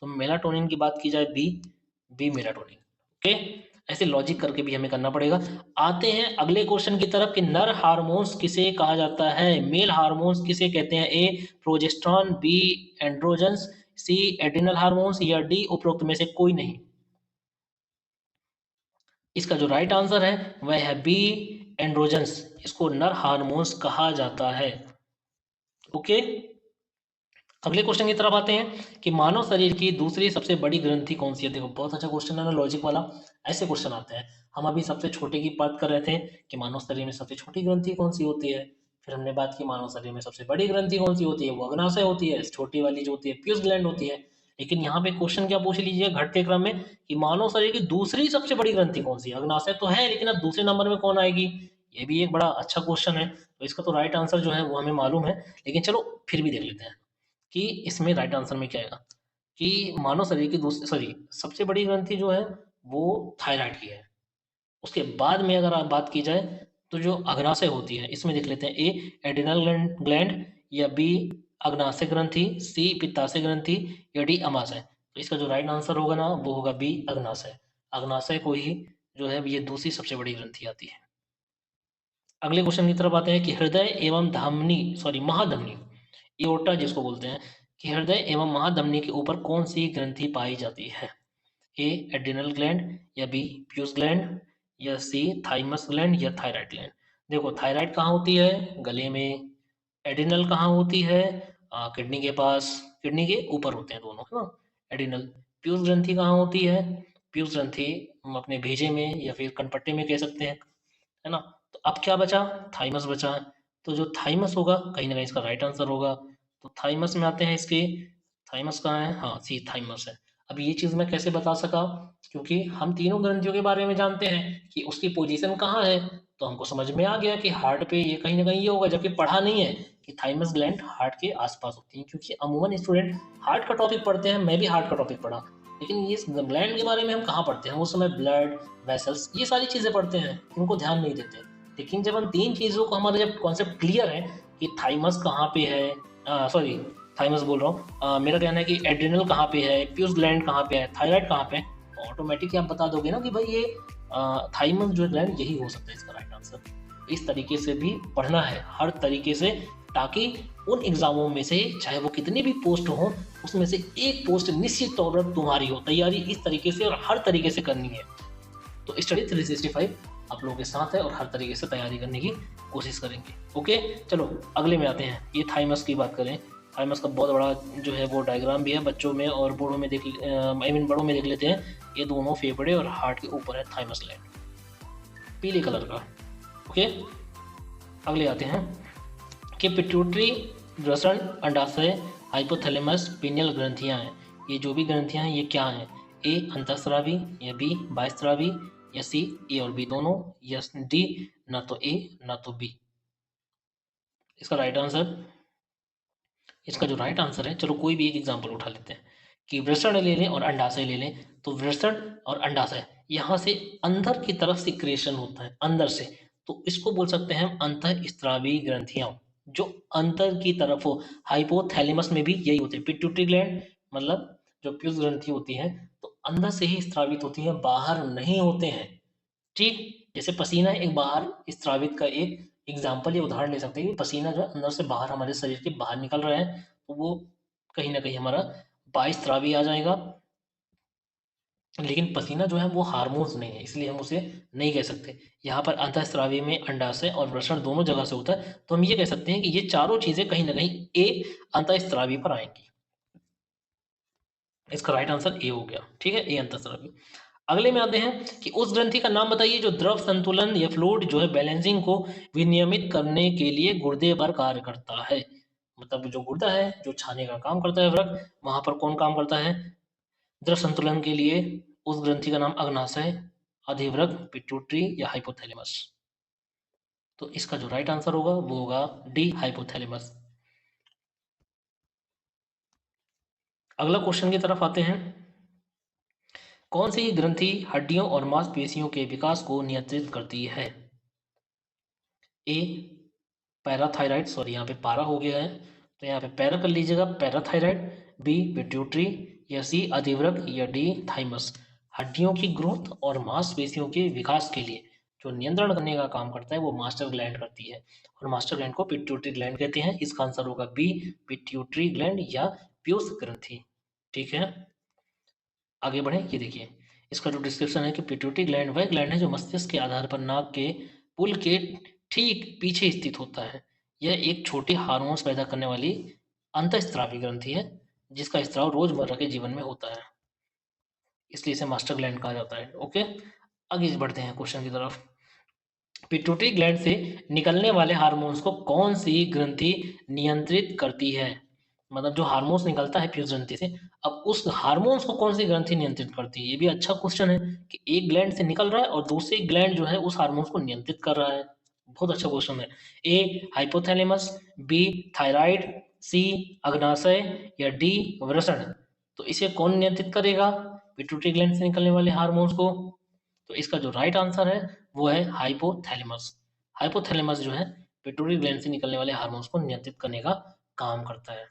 S1: तो मेलाटोनिन की बात की जाए, बी, बी मेलाटोनिन। ओके, ऐसे लॉजिक करके भी हमें करना पड़ेगा। आते हैं अगले क्वेश्चन की तरफ कि नर हार्मोन्स किसे कहा जाता है, मेल हार्मोन्स किसे कहते हैं। ए प्रोजेस्टेरॉन, बी एंड्रोजन्स, सी एड्रिनल हार्मोन्स या डी उपरोक्त में से कोई नहीं। इसका जो राइट आंसर है वह है बी एंड्रोजन्स, इसको नर हार्मोन्स कहा जाता है। ओके, अगले क्वेश्चन की तरफ आते हैं कि मानव शरीर की दूसरी सबसे बड़ी ग्रंथि कौन सी है। देखो, बहुत अच्छा क्वेश्चन है ना, लॉजिक वाला। ऐसे क्वेश्चन आते हैं। हम अभी सबसे छोटे की बात कर रहे थे कि मानव शरीर में सबसे छोटी ग्रंथि कौन सी होती है, फिर हमने बात की मानव शरीर में सबसे बड़ी ग्रंथि कौन सी होती है, वो अग्नाशय होती है। छोटी वाली जो होती है पियूष ग्लैंड होती है। लेकिन यहाँ पे क्वेश्चन क्या पूछ लीजिए घटते क्रम में कि मानव शरीर की दूसरी सबसे बड़ी ग्रंथि कौन सी है। अग्नाशय तो है, लेकिन अब दूसरे नंबर में कौन आएगी, ये भी एक बड़ा अच्छा क्वेश्चन है। तो इसका तो राइट आंसर जो है वो हमें मालूम है, लेकिन चलो फिर भी देख लेते हैं कि इसमें राइट आंसर में क्या आएगा। कि मानव शरीर की दूसरी, सॉरी, सबसे बड़ी ग्रंथि जो है वो थायराइड की है। उसके बाद में अगर आप बात की जाए तो जो अग्नाशय होती है, इसमें देख लेते हैं, ए एड्रिनल ग्लैंड या बी अग्नाशय ग्रंथि, सी पित्ताशय ग्रंथि या डी अमाशय। तो इसका जो राइट आंसर होगा ना वो होगा बी अग्नाशय। अग्नाशय को ही जो है ये दूसरी सबसे बड़ी ग्रंथि आती है। अगले क्वेश्चन की तरफ आते हैं कि हृदय एवं धमनी, सॉरी महाधमनी, एओर्टा जिसको बोलते हैं, कि हृदय एवं महाधमनी के ऊपर कौन सी ग्रंथि पाई जाती है। ए एड्रिनल ग्लैंड या बी प्यूस ग्लैंड या सी थाइमस ग्लैंड या थायराइड ग्लैंड। देखो, थायराइड कहाँ होती है, गले में। एड्रिनल कहाँ होती है, किडनी के पास, किडनी के ऊपर होते हैं दोनों, है ना, एड्रिनल। प्यूस ग्रंथि कहाँ होती है, प्यूस ग्रंथि हम अपने भेजे में या फिर कनपट्टे में कह सकते हैं, है ना। तो अब क्या बचा, थाइमस बचा। तो जो थाइमस होगा कहीं ना कहीं इसका राइट आंसर होगा। तो थाइमस में आते हैं इसके, थाइमस कहाँ है, हाँ सी थाइमस है। अब ये चीज़ मैं कैसे बता सका, क्योंकि हम तीनों ग्रंथियों के बारे में जानते हैं कि उसकी पोजीशन कहाँ है। तो हमको समझ में आ गया कि हार्ट पे ये कहीं ना कहीं ये होगा, जबकि पढ़ा नहीं है कि थाइमस ग्लैंड हार्ट के आसपास होती है। क्योंकि अमूमन स्टूडेंट हार्ट का टॉपिक पढ़ते हैं, मैं भी हार्ट का टॉपिक पढ़ा, लेकिन ये ग्लैंड के बारे में हम कहाँ पढ़ते हैं, उस समय ब्लड वेसल्स ये सारी चीज़ें पढ़ते हैं, इनको ध्यान नहीं देते। लेकिन जब हम तीन चीज़ों को, हमारा जब कॉन्सेप्ट क्लियर है कि थाइमस कहाँ पे है, सॉरी थाइमस बोल रहा हूँ, मेरा कहना है कि एड्रिनल कहाँ पे है, प्यूस ग्लैंड कहाँ पे है, थायराइड कहाँ पे है, तो ऑटोमेटिकली आप बता दोगे ना कि भाई ये थाइमस जो ग्लैंड यही हो सकता है इसका राइट आंसर। इस तरीके से भी पढ़ना है हर तरीके से, ताकि उन एग्जामों में से चाहे वो कितनी भी पोस्ट हो, उसमें से एक पोस्ट निश्चित तौर पर तुम्हारी हो। तैयारी इस तरीके से और हर तरीके से करनी है। तो स्टडी 365 आप लोगों के साथ है और हर तरीके से तैयारी करने की कोशिश करेंगे। ओके, चलो अगले में आते हैं। ये थाइमस की बात करें, थाइमस का बहुत बड़ा जो है वो डायग्राम भी है, बच्चों में और बूढ़ों में देख, आई मीन बड़ों में देख लेते हैं। ये दोनों फेफड़े और हार्ट के ऊपर है थाइमस ग्लैंड, पीले कलर का। ओके, अगले आते हैं कि पिट्यूटरी, वृषण, अंडाशय, हाइपोथैलेमस पिनियल ग्रंथियां हैं। ये जो भी ग्रंथियां हैं ये क्या हैं? ए अंतःस्रावी, या बी बाह्यस्रावी, या सी ए और बी दोनों, या डी ना तो ए ना तो बी। इसका राइट आंसर, इसका जो राइट आंसर है, चलो कोई भी एक एग्जांपल उठा लेते हैं कि वृषण ले लें और अंडाशय ले लें। तो वृषण और अंडाशय यहाँ से अंदर की तरफ सिक्रेशन होता है, अंदर से, तो इसको बोल सकते हैं हम अंतःस्रावी ग्रंथियां, जो अंदर की तरफ हो। हाइपोथैलेमस में भी यही होते हैं। पिट्यूटरी ग्लैंड मतलब जो पीयूष ग्रंथि होती है, तो अंदर से ही स्रावित होती है, बाहर नहीं होते हैं। ठीक, जैसे पसीना एक बाहर स्रावित का एक एग्जाम्पल या उदाहरण ले सकते हैं कि पसीना जो है अंदर से बाहर हमारे शरीर के बाहर निकल रहा है, तो वो कहीं ना कहीं हमारा बाह्यस्रावी आ जाएगा। लेकिन पसीना जो है वो हार्मोन्स नहीं है, इसलिए हम उसे नहीं कह सकते। यहाँ पर अंतःस्रावी में अंडाशय और वृषण दोनों जगह से होता है, तो हम ये कह सकते हैं कि ये चारों चीजें कहीं ना कहीं ए अंतःस्रावी पर आएंगी। इसका राइट आंसर ए हो गया। ठीक है, ए अंतःस्रावी। अगले में आते हैं कि उस ग्रंथि का नाम बताइए जो द्रव संतुलन या फ्लूइड जो है बैलेंसिंग को विनियमित करने के लिए गुर्दे पर कार्य करता है। मतलब जो गुर्दा है, जो छाने का काम करता है वृक्क, वहां पर कौन काम करता है द्रव संतुलन के लिए? उस ग्रंथि का नाम अग्नाशय, अधिवृक्क, पिट्यूटरी या हाइपोथैलेमस। तो इसका जो राइट आंसर होगा वो होगा डी हाइपोथैलेमस। अगला क्वेश्चन की तरफ आते हैं। कौन सी ग्रंथि हड्डियों और मांसपेशियों के विकास को नियंत्रित करती है? ए पैराथायराइड, सॉरी यहाँ पे पारा हो गया है, तो यहाँ पे पैरा कर लीजिएगा, पैराथायराइड, बी पिट्यूटरी, या सी अधिवृक्क, या डी थाइमस। हड्डियों की ग्रोथ और मांसपेशियों के विकास के लिए जो नियंत्रण करने का काम करता है वो मास्टर ग्लैंड करती है, और मास्टर ग्लैंड को पिट्यूटरी ग्लैंड कहते हैं। इसका आंसर होगा बी पिट्यूटरी ग्लैंड या पीयूष ग्रंथि। ठीक है, आगे बढ़े। ये देखिए इसका जो डिस्क्रिप्शन है कि पिट्यूटरी ग्लैंड वह ग्लैंड है जो मस्तिष्क के आधार पर नाक के पुल के ठीक पीछे स्थित होता है। यह एक छोटी हार्मोन्स पैदा करने वाली अंतःस्रावी ग्रंथि है जिसका स्राव रोजमर्रा के जीवन में होता है, इसलिए इसे मास्टर ग्लैंड कहा जाता है। ओके, आगे बढ़ते हैं क्वेश्चन की तरफ। पिट्यूटरी ग्लैंड से निकलने वाले हार्मोन्स को कौन सी ग्रंथि नियंत्रित करती है? मतलब जो हार्मोन्स निकलता है पीयूष ग्रंथि से, अब उस हार्मोन्स को कौन सी ग्रंथि नियंत्रित करती है? ये भी अच्छा क्वेश्चन है कि एक ग्लैंड से निकल रहा है और दूसरी ग्लैंड जो है उस हार्मोन्स को नियंत्रित कर रहा है। बहुत अच्छा क्वेश्चन है। ए हाइपोथैलेमस, बी थायराइड, सी अग्नाशय, या डी वृषण। तो इसे कौन नियंत्रित करेगा पिट्यूटरी ग्लैंड से निकलने वाले हार्मोन्स को? तो इसका जो राइट आंसर है वो है हाइपोथैलेमस। हाइपोथैलेमस जो है पिट्यूटरी ग्लैंड से निकलने वाले हार्मोन्स को नियंत्रित करने का काम करता है।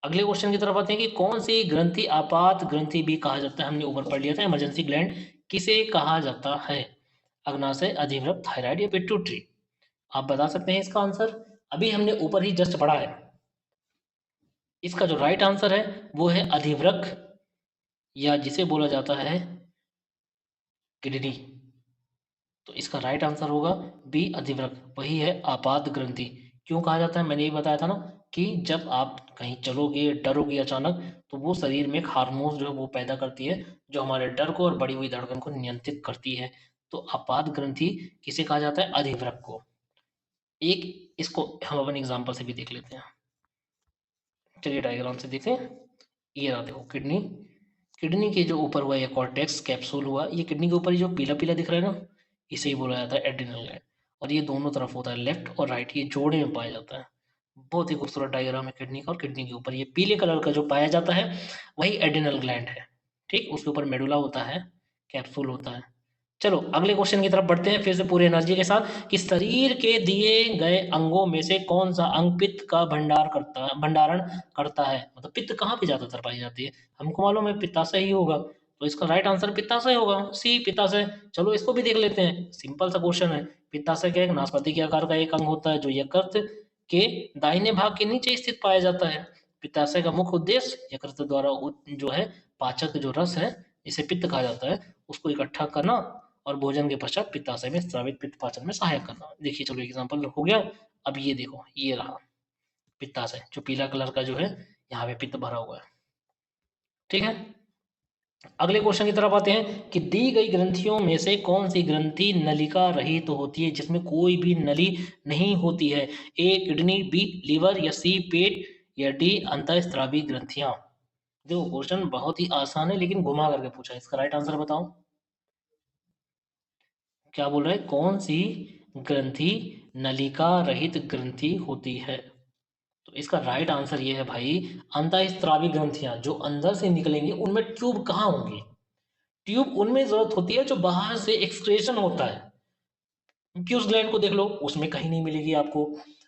S1: अगले क्वेश्चन की तरफ आते हैं कि कौन सी ग्रंथि आपात ग्रंथि भी कहा जाता है? हमने ऊपर पढ़ लिया था इमरजेंसी ग्लैंड किसे कहा जाता है? अग्नाशय, अधिवृक्क, थायराइड या पिट्यूटरी? आप बता सकते हैं इसका आंसर, अभी हमने ऊपर ही जस्ट पढ़ा है। इसका जो राइट आंसर है वो है अधिवृक्क, या जिसे बोला जाता है किडनी। तो इसका राइट आंसर होगा बी अधिवृक्क, वही है आपात ग्रंथि। क्यों कहा जाता है? मैंने ये बताया था ना कि जब आप कहीं चलोगे, डरोगे अचानक, तो वो शरीर में एक हार्मोन जो है वो पैदा करती है जो हमारे डर को और बढ़ी हुई धड़कन को नियंत्रित करती है। तो आपात ग्रंथि किसे कहा जाता है? अधिवृक्क को। एक इसको हम अपन एग्जाम्पल से भी देख लेते हैं। चलिए डायग्राम से देखें। ये रहा देखो किडनी। किडनी के जो ऊपर हुआ ये कॉर्टेक्स कैप्सूल हुआ, ये किडनी के ऊपर जो पीला पीला दिख रहा है ना, इसे ही बोला जाता है एड्रिनल ग्लैंड। और ये दोनों तरफ होता है, लेफ्ट और राइट, ये जोड़े में पाया जाता है। बहुत ही खूबसूरत डायग्राम है किडनी का। और किडनी के ऊपर ये पीले कलर का जो पाया जाता है वही एड्रिनल ग्लैंड है। ठीक, उसके ऊपर मेडुला होता है, कैप्सूल होता है। चलो अगले क्वेश्चन की तरफ बढ़ते हैं फिर से पूरी एनर्जी के साथ कि शरीर के दिए गए अंगों में से कौन सा अंग पित्त का भंडारण करता है? मतलब पित्त कहाँ पे ज्यादातर पाई जाती है? हमको मालूम है पित्ताशय ही होगा, तो इसका राइट आंसर पित्ताशय होगा, सी पित्ताशय। चलो इसको भी देख लेते हैं, सिंपल सा क्वेश्चन है। पित्ताशय क्या एक नाशपाती के आकार का एक अंग होता है जो यकृत के दाहिने भाग के नीचे स्थित पाया जाता है। पित्ताशय का मुख्य उद्देश्य यकृत द्वारा जो है पाचक जो रस है, इसे पित्त कहा जाता है, उसको इकट्ठा करना और भोजन के पश्चात पित्ताशय में स्रावित पित्त पाचन में सहायक करना। देखिए चलो एग्जांपल हो गया। अब ये देखो, ये रहा पित्ताशय, जो पीला कलर का जो है यहाँ पे पित्त भरा हुआ है। ठीक है, अगले क्वेश्चन की तरफ आते हैं कि दी गई ग्रंथियों में से कौन सी ग्रंथि नलिका रहित तो होती है, जिसमें कोई भी नली नहीं होती है? ए किडनी, बी लीवर, या सी पेट, या डी अंतःस्रावी ग्रंथियां? देखो क्वेश्चन बहुत ही आसान है लेकिन घुमा करके पूछा है। इसका राइट आंसर बताओ। क्या बोल रहे हैं? कौन सी ग्रंथि नलिका रहित ग्रंथि होती है? तो इसका राइट आंसर ये है भाई, अंतःस्रावी ग्रंथियां जो अंदर से निकलेंगी उनमें ट्यूब कहाँ होंगी? ट्यूब उनमें जरूरत होती है जो बाहर से एक्सक्रेशन होता है। प्यूस ग्लैंड को देख लो, उसमें कहीं नहीं मिलेगी आपको।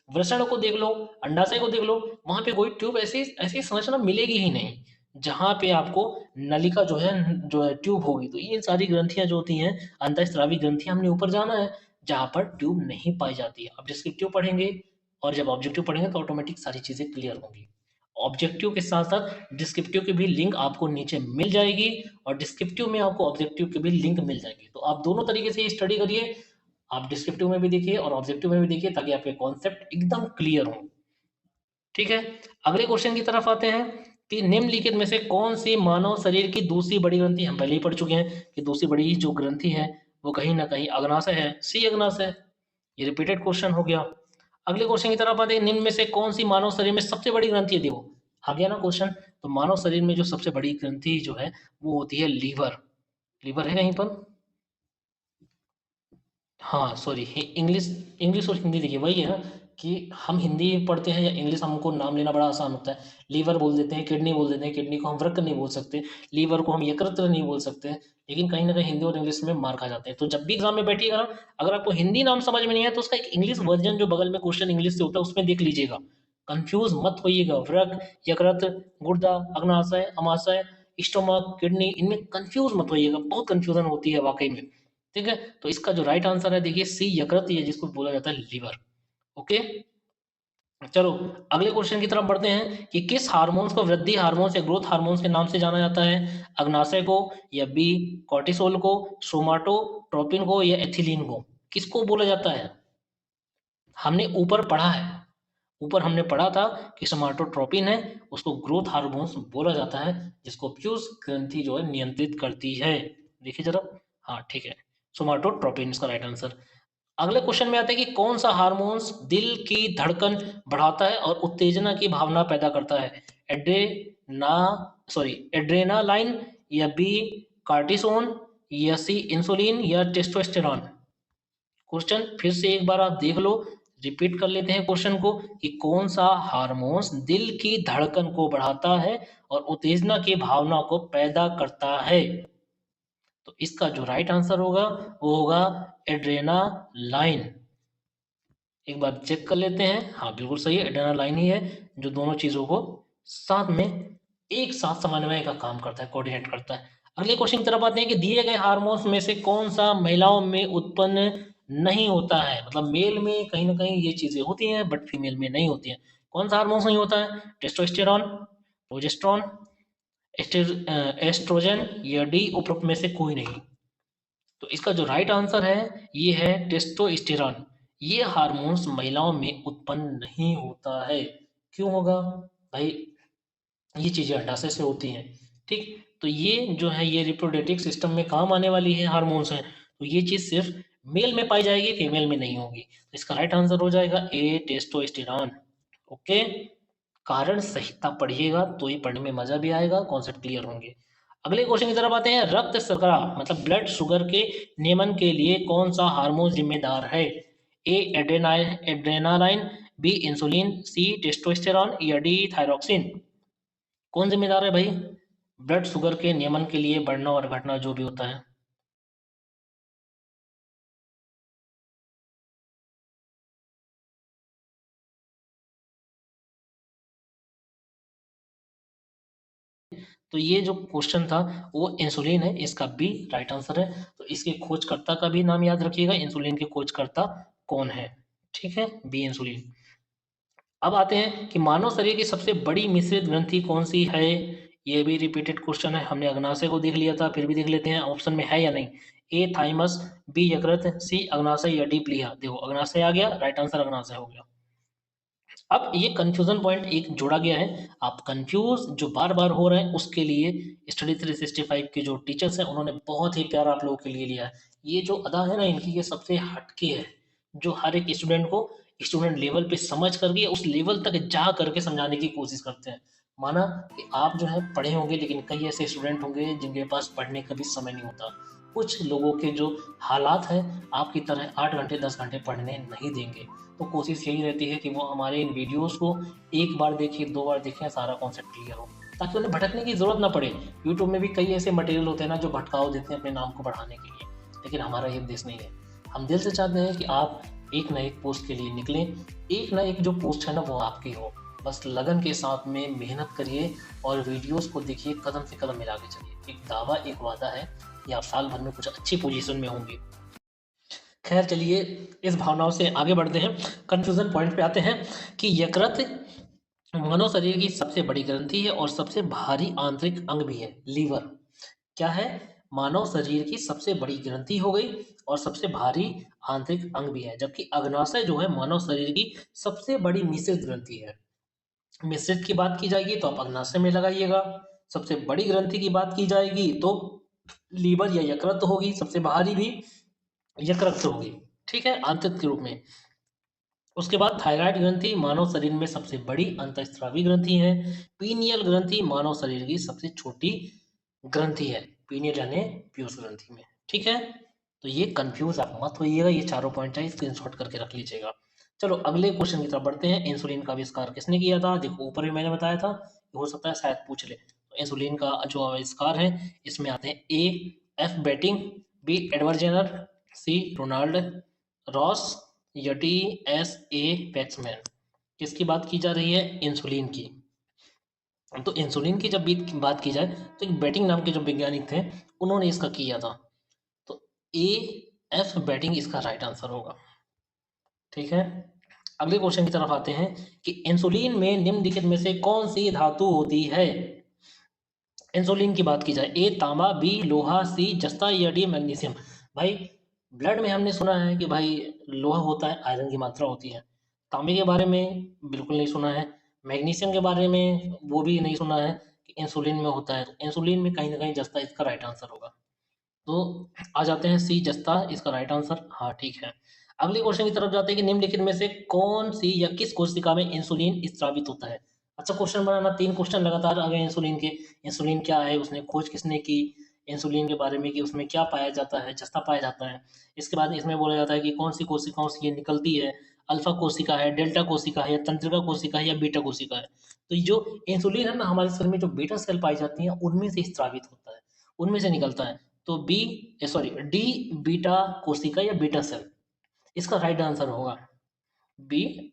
S1: वृषण को देख लो, अंडाशय को देख लो, वहां पे कोई ट्यूब ऐसी ऐसी संरचना मिलेगी ही नहीं जहां पे आपको नलिका जो है ट्यूब होगी। तो ये सारी ग्रंथियां जो होती हैं अंतःस्रावी ग्रंथियां, हमने ऊपर जाना है जहां पर ट्यूब नहीं पाई जाती है। अब डिस्क्रिप्टिव पढ़ेंगे और जब ऑब्जेक्टिव पढ़ेंगे तो ऑटोमेटिक सारी चीजें क्लियर होंगी। ऑब्जेक्टिव के साथ साथ डिस्क्रिप्टिव की भी लिंक आपको नीचे मिल जाएगी और डिस्क्रिप्टिव में आपको ऑब्जेक्टिव की भी लिंक मिल जाएगी। तो आप दोनों तरीके से स्टडी करिए, आप डिस्क्रिप्टिव में भी देखिए और ऑब्जेक्टिव में भी देखिए ताकि आपके कॉन्सेप्ट एकदम क्लियर हो। ठीक है, अगले क्वेश्चन की तरफ आते हैं कि निम्नलिखित में से कौन सी मानव शरीर की दूसरी बड़ी ग्रंथि, हम पहले ही पढ़ चुके हैं कि दूसरी बड़ी जो ग्रंथि है वो कहीं ना कहीं अग्नाशय है, सी अग्नाशय। ये रिपीटेड क्वेश्चन हो गया। अगले क्वेश्चन की तरफ आते हैं, निम्न में से कौन सी मानव शरीर में सबसे बड़ी ग्रंथि है? देखो आ गया ना क्वेश्चन। तो मानव शरीर में जो सबसे बड़ी ग्रंथि जो है वो होती है लीवर। लीवर है कहीं पर? हाँ सॉरी, इंग्लिश इंग्लिश और हिंदी देखिए वही है ना कि हम हिंदी पढ़ते हैं या इंग्लिश, हमको नाम लेना बड़ा आसान होता है। लीवर बोल देते हैं, किडनी बोल देते हैं, किडनी को हम वृक्क नहीं बोल सकते, लीवर को हम यकृत नहीं बोल सकते, लेकिन कहीं ना कहीं हिंदी और इंग्लिश में मार खा जाते हैं। तो जब भी एग्जाम में बैठिएगा ना, अगर आपको हिंदी नाम समझ में नहीं है तो उसका एक इंग्लिश वर्जन जो बगल में क्वेश्चन इंग्लिश से होता है उसमें देख लीजिएगा। कंफ्यूज मत होइएगा। वृक्क, यकृत, गुर्दा, अग्नाशय, अमाशय, स्टोमक, किडनी, इनमें कंफ्यूज मत होइएगा, बहुत कंफ्यूजन होती है वाकई में। ठीक है, तो इसका जो राइट आंसर है देखिए सी यकृत, ये जिसको बोला जाता है लीवर। ओके, चलो अगले क्वेश्चन की तरफ बढ़ते हैं कि किस हार्मोन्स को वृद्धि हार्मोन्स या ग्रोथ हार्मोन्स के नाम से जाना जाता है? अग्नाशय को, या बी कॉर्टिसोल को, सोमाटोट्रोपिन को, या एथिलीन को? किसको बोला जाता है? हमने ऊपर पढ़ा है, ऊपर हमने पढ़ा था कि सोमाटोट्रोपिन है, उसको ग्रोथ हार्मोन्स बोला जाता है, जिसको प्यूस ग्रंथि जो है नियंत्रित करती है। देखिए जरा, हाँ ठीक है, सोमाटोट्रोपिन इसका राइट आंसर। अगले क्वेश्चन में आते हैं कि कौन सा हार्मोन्स दिल की धड़कन बढ़ाता है और उत्तेजना की भावना पैदा करता है? एड्रेना एड्रेनालाइन, या बी कार्टिसोन, या सी इंसुलिन, या टेस्टोस्टेरॉन? क्वेश्चन फिर से एक बार आप देख लो, रिपीट कर लेते हैं क्वेश्चन को कि कौन सा हार्मोन्स दिल की धड़कन को बढ़ाता है और उत्तेजना की भावना को पैदा करता है? तो इसका जो राइट आंसर होगा वो होगा एड्रेनालाइन। एक बार चेक कर लेते हैं, हाँ बिल्कुल सही है, एड्रेनालाइन ही है जो दोनों चीजों को साथ में एक साथ समन्वय का काम करता है, कोऑर्डिनेट करता है। अगले क्वेश्चन की तरफ आते हैं कि दिए गए हार्मोन्स में से कौन सा महिलाओं में उत्पन्न नहीं होता है? मतलब मेल में कहीं ना कहीं ये चीजें होती हैं बट फीमेल में नहीं होती हैं। कौन सा हार्मोन्स नहीं होता है? टेस्टोस्टेरॉन, प्रोजेस्टेरॉन, एस्ट्रोजन, या डी उपरोक्त में से कोई नहीं? तो इसका जो राइट आंसर है ये है टेस्टोस्टेरॉन। ये हार्मोन्स महिलाओं में उत्पन्न नहीं होता है। क्यों होगा भाई? ये चीजें अंडाशय से होती हैं। ठीक, तो ये जो है ये रिप्रोडक्टिव सिस्टम में काम आने वाली है हार्मोन्स हैं, तो ये चीज सिर्फ मेल में पाई जाएगी, फीमेल में नहीं होगी। तो इसका राइट आंसर हो जाएगा ए टेस्टोस्टेरॉन। ओके, कारण संहिता पढ़िएगा तो ही पढ़ने में मजा भी आएगा, कॉन्सेप्ट क्लियर होंगे। अगले क्वेश्चन की तरफ आते हैं, रक्त शर्करा मतलब ब्लड शुगर के नियमन के लिए कौन सा हार्मोन जिम्मेदार है? ए एड्रेनालाइन, बी इंसुलिन, सी टेस्टोस्टेरॉन, या डी थायरोक्सिन? कौन जिम्मेदार है भाई ब्लड शुगर के नियमन के लिए, बढ़ना और घटना जो भी होता है? तो ये जो क्वेश्चन था वो इंसुलिन है, इसका बी राइट आंसर है। तो इसके खोजकर्ता का भी नाम याद रखिएगा, इंसुलिन के खोजकर्ता कौन है? ठीक है, बी इंसुलिन। अब आते हैं कि मानव शरीर की सबसे बड़ी मिश्रित ग्रंथि कौन सी है? ये भी रिपीटेड क्वेश्चन है, हमने अग्नाशय को देख लिया था, फिर भी देख लेते हैं ऑप्शन में है या नहीं। ए थाइमस, बी यकृत, सी अग्नाशय, या डी प्लीहा? देखो अग्नाशय आ गया, राइट आंसर अग्नाशय हो गया। अब ये कंफ्यूजन पॉइंट एक जोड़ा गया है, आप कंफ्यूज जो बार बार हो रहे हैं उसके लिए स्टडी 365 के जो टीचर्स हैं उन्होंने बहुत ही प्यारा आप लोगों के लिए लिया है। ये जो अदा है ना इनकी, ये सबसे हटके है जो हर एक स्टूडेंट को स्टूडेंट लेवल पे समझ करके उस लेवल तक जा करके समझाने की कोशिश करते हैं। माना कि आप जो है पढ़े होंगे, लेकिन कई ऐसे स्टूडेंट होंगे जिनके पास पढ़ने का भी समय नहीं होता। कुछ लोगों के जो हालात हैं आपकी तरह 8 घंटे 10 घंटे पढ़ने नहीं देंगे। तो कोशिश यही रहती है कि वो हमारे इन वीडियोज़ को 1 बार देखें, 2 बार देखें, सारा कॉन्सेप्ट क्लियर हो, ताकि उन्हें भटकने की ज़रूरत ना पड़े। यूट्यूब में भी कई ऐसे मटेरियल होते हैं ना जो भटकाव देते हैं अपने नाम को बढ़ाने के लिए, लेकिन हमारा ये उद्देश्य नहीं है। हम दिल से चाहते हैं कि आप एक ना एक पोस्ट के लिए निकलें, एक ना एक जो पोस्ट है ना वो आपकी हो। बस लगन के साथ में मेहनत करिए और वीडियोज़ को देखिए, कदम से कदम मिला के चलिए। एक दावा, एक वादा है कि आप साल भर में कुछ अच्छी पोजीशन में होंगे। खैर चलिए, इस भावनाओं से आगे बढ़ते हैं, कन्फ्यूज़न पॉइंट पे आते हैं कि यकृत मानव शरीर की सबसे बड़ी ग्रंथि है और सबसे भारी आंतरिक अंग भी है। लीवर क्या है? मानव शरीर की सबसे बड़ी ग्रंथि हो गई और सबसे भारी आंतरिक अंग भी है, जबकि अग्नाशय जो है मानव शरीर की सबसे बड़ी मिश्रित ग्रंथि है। मिश्रित की बात की जाएगी तो आप अग्नाशय में लगाइएगा। सबसे बड़ी ग्रंथि की बात की जाएगी तो लीवर या यकृत होगी, सबसे भारी भी यकृत होगी, ठीक है, आंतरिक के रूप में। उसके बाद थायराइड ग्रंथि मानव शरीर में सबसे बड़ी अंतःस्रावी ग्रंथि है। पीनियल ग्रंथि मानव शरीर की सबसे छोटी ग्रंथि है, पीनियल यानी पीयूष ग्रंथि में, ठीक है। तो ये कंफ्यूज आप मत होइएगा, ये चारों पॉइंट चाहिए स्क्रीनशॉट करके रख लीजिएगा। चलो अगले क्वेश्चन की तरफ बढ़ते हैं। इंसुलिन का आविष्कार किसने किया था? देखो ऊपर भी मैंने बताया था, हो सकता है शायद पूछ ले। तो इंसुलिन का जो आविष्कार है इसमें आते हैं A F Banting, B Edward Jenner, C Ronald Ross या डी एस ए पैक्समैन। किसकी बात की जा रही है? इंसुलिन की। तो इंसुलिन की जब बात की जाए तो एक बेटिंग नाम के जो वैज्ञानिक थे उन्होंने इसका किया था। तो ए एफ बेटिंग इसका राइट आंसर होगा, ठीक है। अगले क्वेश्चन की तरफ आते हैं कि इंसुलिन में निम्नलिखित में से कौन सी धातु होती है? इंसुलिन की बात की जाए, ए तांबा, बी लोहा, सी जस्ता या डी मैग्नीशियम। भाई ब्लड में हमने सुना है कि भाई लोहा होता है, आयरन की मात्रा होती है। तांबे के बारे में बिल्कुल नहीं सुना है। मैग्नीशियम के बारे में वो भी नहीं सुना है कि इंसुलिन में होता है। तो इंसुलिन में कहीं ना कहीं जस्ता इसका राइट आंसर होगा। तो आ जाते हैं सी जस्ता इसका राइट आंसर, हाँ ठीक है। अगले क्वेश्चन की तरफ जाते हैं कि निम्नलिखित में से कौन सी या किस कोशिका में इंसुलिन स्रावित होता है? अच्छा क्वेश्चन बनाना, 3 क्वेश्चन लगातार आ गए इंसुलिन के। इंसुलिन क्या है, उसने खोज किसने की, इंसुलिन के बारे में कि उसमें क्या पाया जाता है, जस्ता पाया जाता है। इसके बाद इसमें बोला जाता है कि कौन सी कोशिकाओं से ये निकलती है, अल्फा कोशिका है, डेल्टा कोशिका है, या तंत्रिका कोशिका है, या बीटा कोशिका है। तो ये जो इंसुलिन है ना हमारे शरीर में जो बीटा सेल पाई जाती है उनमें से स्रावित होता है, उनमें से निकलता है। तो डी बीटा कोशिका या बीटा सेल इसका राइट आंसर होगा। बी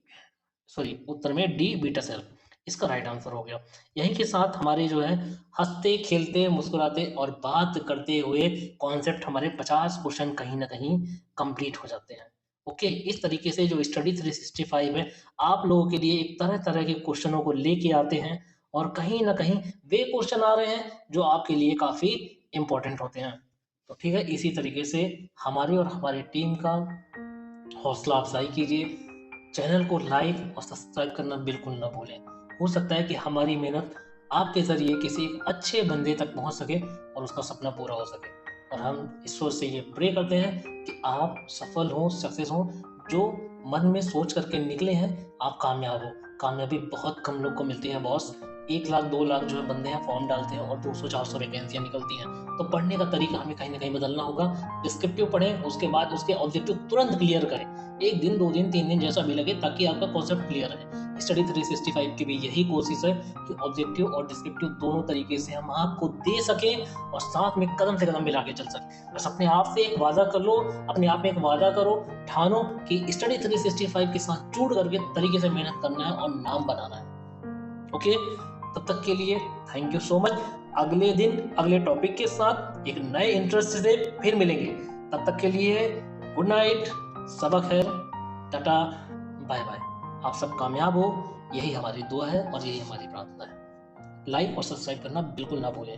S1: उत्तर में डी बीटा सेल इसका राइट आंसर हो गया। यही के साथ हमारे जो है हंसते खेलते मुस्कुराते और बात करते हुए कॉन्सेप्ट हमारे 50 क्वेश्चन कहीं ना कहीं कंप्लीट हो जाते हैं। ओके, इस तरीके से जो स्टडी 365 है आप लोगों के लिए एक तरह तरह के क्वेश्चनों को लेके आते हैं, और कहीं ना कहीं वे क्वेश्चन आ रहे हैं जो आपके लिए काफ़ी इंपॉर्टेंट होते हैं। तो ठीक है, इसी तरीके से हमारी और हमारी टीम का हौसला अफजाई कीजिए। चैनल को लाइक और सब्सक्राइब करना बिल्कुल ना भूलें। हो सकता है कि हमारी मेहनत आपके ज़रिए किसी एक अच्छे बंदे तक पहुंच सके और उसका सपना पूरा हो सके। और हम ईश्वर से ये प्रे करते हैं कि आप सफल हों, सक्सेस हों, जो मन में सोच करके निकले हैं आप कामयाब हो। कामयाबी बहुत कम लोग को मिलती है बॉस। 1 लाख 2 लाख जो है बंदे हैं फॉर्म डालते हैं और 200-400 वैकेंसियाँ निकलती हैं। तो पढ़ने का तरीका हमें कहीं ना कहीं बदलना होगा। डिस्क्रिप्टिव पढ़ें, उसके बाद उसके ऑब्जेक्टिव तुरंत क्लियर करें, 1 दिन 2 दिन 3 दिन जैसा भी लगे, ताकि आपका कॉन्सेप्ट क्लियर है। स्टडी 365 की भी यही कोशिश है कि ऑब्जेक्टिव और डिस्क्रिप्टिव दोनों तरीके से हम आपको दे सकें और साथ में कदम से कदम मिला के चल सकें। बस अपने आप से एक वादा कर लो, अपने आप में एक वादा करो, ठानो कि स्टडी 365 के साथ जुड़ करके तरीके से मेहनत करना है और नाम बनाना है। ओके, तब तक के लिए थैंक यू सो मच। अगले दिन अगले टॉपिक के साथ एक नए इंटरेस्ट से फिर मिलेंगे। तब तक के लिए गुड नाइट, सबक खैर, टाटा, बाय बाय। आप सब कामयाब हो, यही हमारी दुआ है और यही हमारी प्रार्थना है। लाइक और सब्सक्राइब करना बिल्कुल ना भूलें।